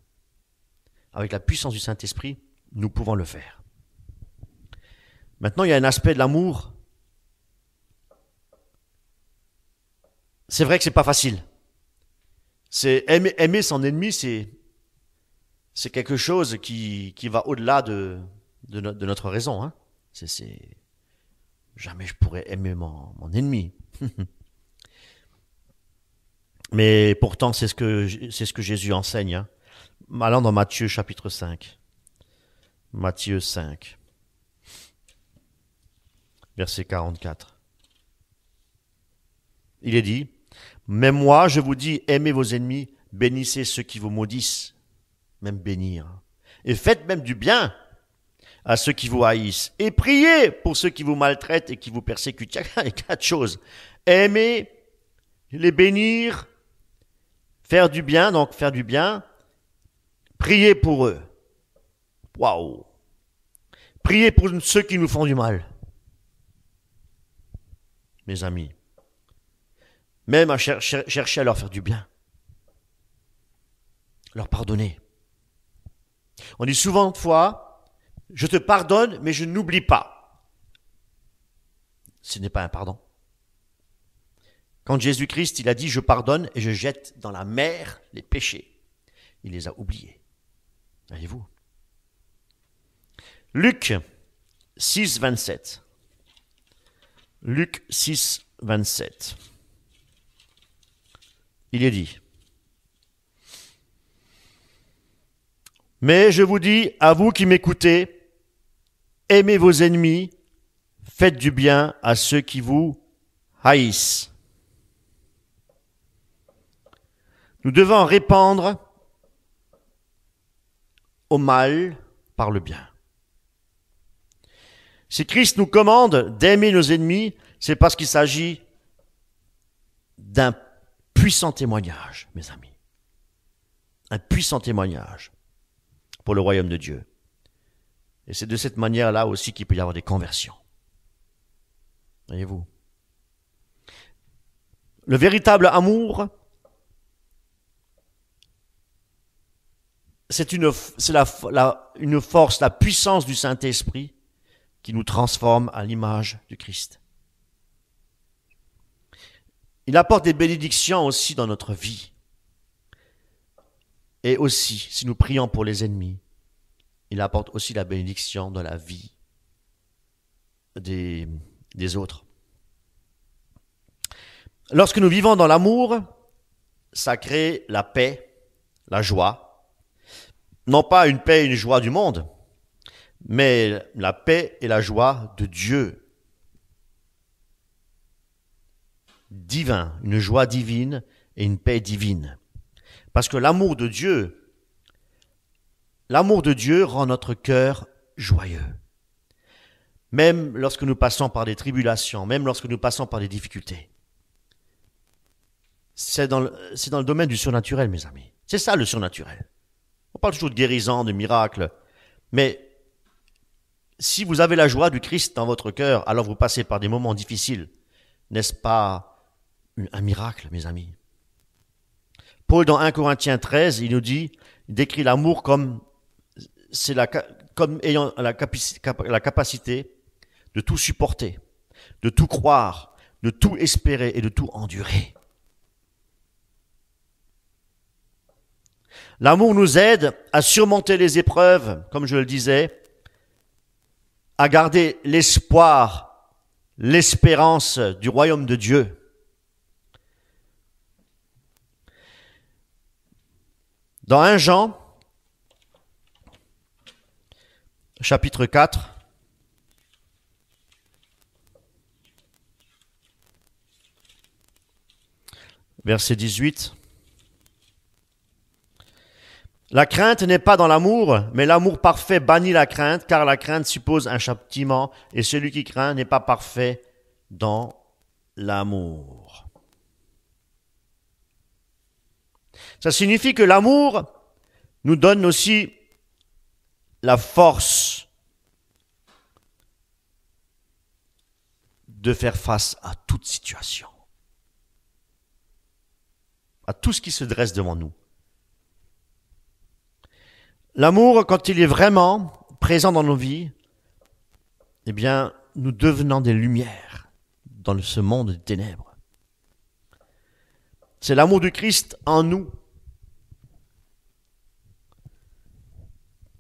Avec la puissance du Saint-Esprit, nous pouvons le faire. Maintenant, il y a un aspect de l'amour. C'est vrai que c'est pas facile. C'est aimer son ennemi, c'est quelque chose qui va au-delà de notre raison. Hein. Jamais je pourrais aimer mon ennemi. Mais pourtant, c'est ce que Jésus enseigne. Hein. Allons dans Matthieu chapitre 5. Matthieu 5. Verset 44. Il est dit, « Mais moi, je vous dis, aimez vos ennemis, bénissez ceux qui vous maudissent. » Même bénir. Et faites même du bien à ceux qui vous haïssent. Et priez pour ceux qui vous maltraitent et qui vous persécutent. Il y a 4 choses. Aimer, les bénir, faire du bien, donc faire du bien, prier pour eux. Waouh! Prier pour ceux qui nous font du mal. Mes amis. Même à chercher à leur faire du bien. Leur pardonner. On dit souvent de fois, je te pardonne, mais je n'oublie pas. Ce n'est pas un pardon. Quand Jésus-Christ, il a dit, je pardonne et je jette dans la mer les péchés, il les a oubliés. Voyez-vous. Luc 6, 27. Luc 6, 27. Il est dit, mais je vous dis, à vous qui m'écoutez, aimez vos ennemis, faites du bien à ceux qui vous haïssent. Nous devons répandre au mal par le bien. Si Christ nous commande d'aimer nos ennemis, c'est parce qu'il s'agit d'un puissant témoignage, mes amis. Un puissant témoignage pour le royaume de Dieu. Et c'est de cette manière-là aussi qu'il peut y avoir des conversions. Voyez-vous. Le véritable amour, c'est une force, la puissance du Saint-Esprit qui nous transforme à l'image du Christ. Il apporte des bénédictions aussi dans notre vie. Et aussi, si nous prions pour les ennemis, il apporte aussi la bénédiction dans la vie des autres. Lorsque nous vivons dans l'amour, ça crée la paix, la joie. Non pas une paix et une joie du monde, mais la paix et la joie de Dieu. Divin, une joie divine et une paix divine. Parce que l'amour de Dieu rend notre cœur joyeux. Même lorsque nous passons par des tribulations, même lorsque nous passons par des difficultés. C'est dans le domaine du surnaturel, mes amis. C'est ça le surnaturel. On parle toujours de guérison, de miracles, mais si vous avez la joie du Christ dans votre cœur, alors vous passez par des moments difficiles. N'est-ce pas un miracle, mes amis? Paul, dans 1 Corinthiens 13, il décrit l'amour comme ayant la capacité de tout supporter, de tout croire, de tout espérer et de tout endurer. L'amour nous aide à surmonter les épreuves, comme je le disais, à garder l'espoir, l'espérance du royaume de Dieu. Dans 1 Jean, chapitre 4, verset 18, la crainte n'est pas dans l'amour, mais l'amour parfait bannit la crainte, car la crainte suppose un châtiment, et celui qui craint n'est pas parfait dans l'amour. Ça signifie que l'amour nous donne aussi la force de faire face à toute situation, à tout ce qui se dresse devant nous. L'amour, quand il est vraiment présent dans nos vies, eh bien, nous devenons des lumières dans ce monde des ténèbres. C'est l'amour du Christ en nous.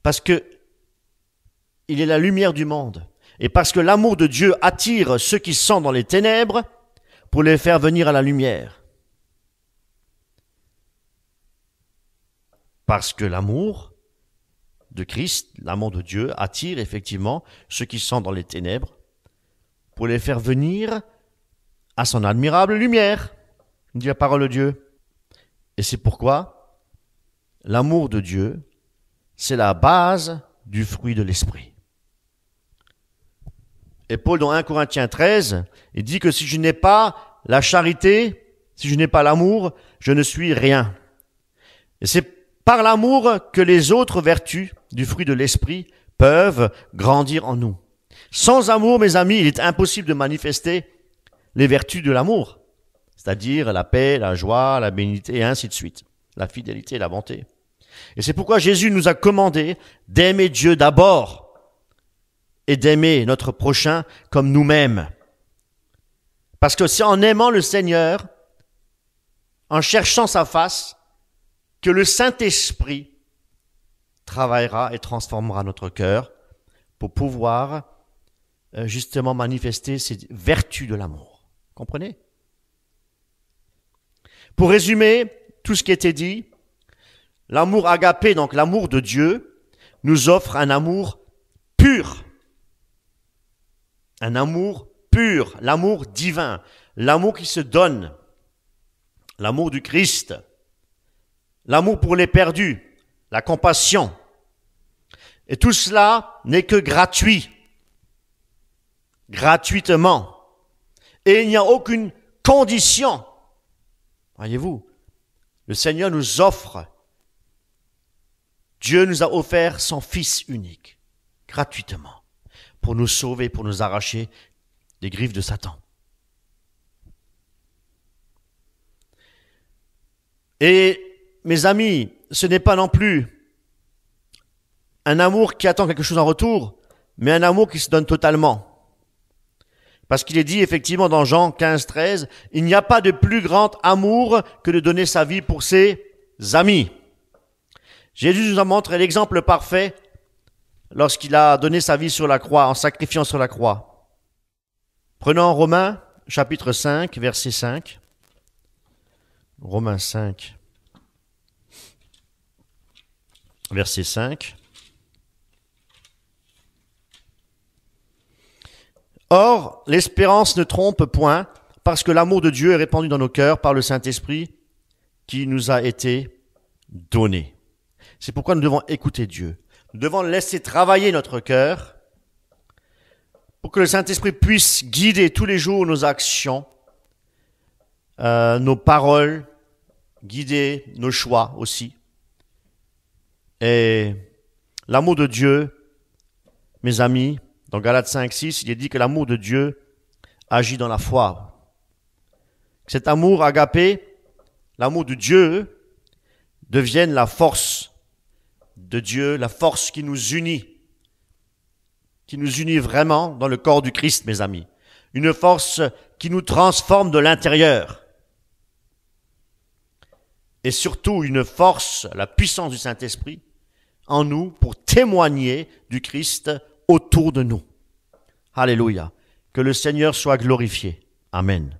Parce que il est la lumière du monde. Et parce que l'amour de Dieu attire ceux qui sont dans les ténèbres pour les faire venir à la lumière. Parce que l'amour de Christ, l'amour de Dieu, attire effectivement ceux qui sont dans les ténèbres pour les faire venir à son admirable lumière, dit la parole de Dieu. Et c'est pourquoi l'amour de Dieu, c'est la base du fruit de l'esprit. Et Paul, dans 1 Corinthiens 13, il dit que si je n'ai pas la charité, si je n'ai pas l'amour, je ne suis rien. Et c'est par l'amour que les autres vertus du fruit de l'esprit peuvent grandir en nous. Sans amour, mes amis, il est impossible de manifester les vertus de l'amour, c'est-à-dire la paix, la joie, la bénignité et ainsi de suite, la fidélité et la bonté. Et c'est pourquoi Jésus nous a commandé d'aimer Dieu d'abord et d'aimer notre prochain comme nous-mêmes. Parce que c'est en aimant le Seigneur, en cherchant sa face, que le Saint-Esprit travaillera et transformera notre cœur pour pouvoir justement manifester ces vertus de l'amour. Comprenez? Pour résumer tout ce qui a été dit, l'amour agapé, donc l'amour de Dieu, nous offre un amour pur. Un amour pur, l'amour divin, l'amour qui se donne, l'amour du Christ, l'amour pour les perdus, la compassion. Et tout cela n'est que gratuit, gratuitement. Et il n'y a aucune condition. Voyez-vous, le Seigneur nous offre, Dieu nous a offert son Fils unique, gratuitement, pour nous sauver, pour nous arracher des griffes de Satan. Et mes amis, ce n'est pas non plus un amour qui attend quelque chose en retour, mais un amour qui se donne totalement. Parce qu'il est dit effectivement dans Jean 15, 13, il n'y a pas de plus grand amour que de donner sa vie pour ses amis. Jésus nous a montré l'exemple parfait lorsqu'il a donné sa vie sur la croix, en sacrifiant sur la croix. Prenons Romains, chapitre 5, verset 5. Romains 5, verset 5. Or, l'espérance ne trompe point, parce que l'amour de Dieu est répandu dans nos cœurs par le Saint-Esprit qui nous a été donné. C'est pourquoi nous devons écouter Dieu. Nous devons laisser travailler notre cœur pour que le Saint-Esprit puisse guider tous les jours nos actions, nos paroles, guider nos choix aussi. Et l'amour de Dieu, mes amis, dans Galates 5, 6, il est dit que l'amour de Dieu agit dans la foi. Cet amour agapé, l'amour de Dieu, devienne la force de Dieu, la force qui nous unit vraiment dans le corps du Christ, mes amis. Une force qui nous transforme de l'intérieur. Et surtout une force, la puissance du Saint-Esprit, en nous pour témoigner du Christ autour de nous. Alléluia. Que le Seigneur soit glorifié. Amen.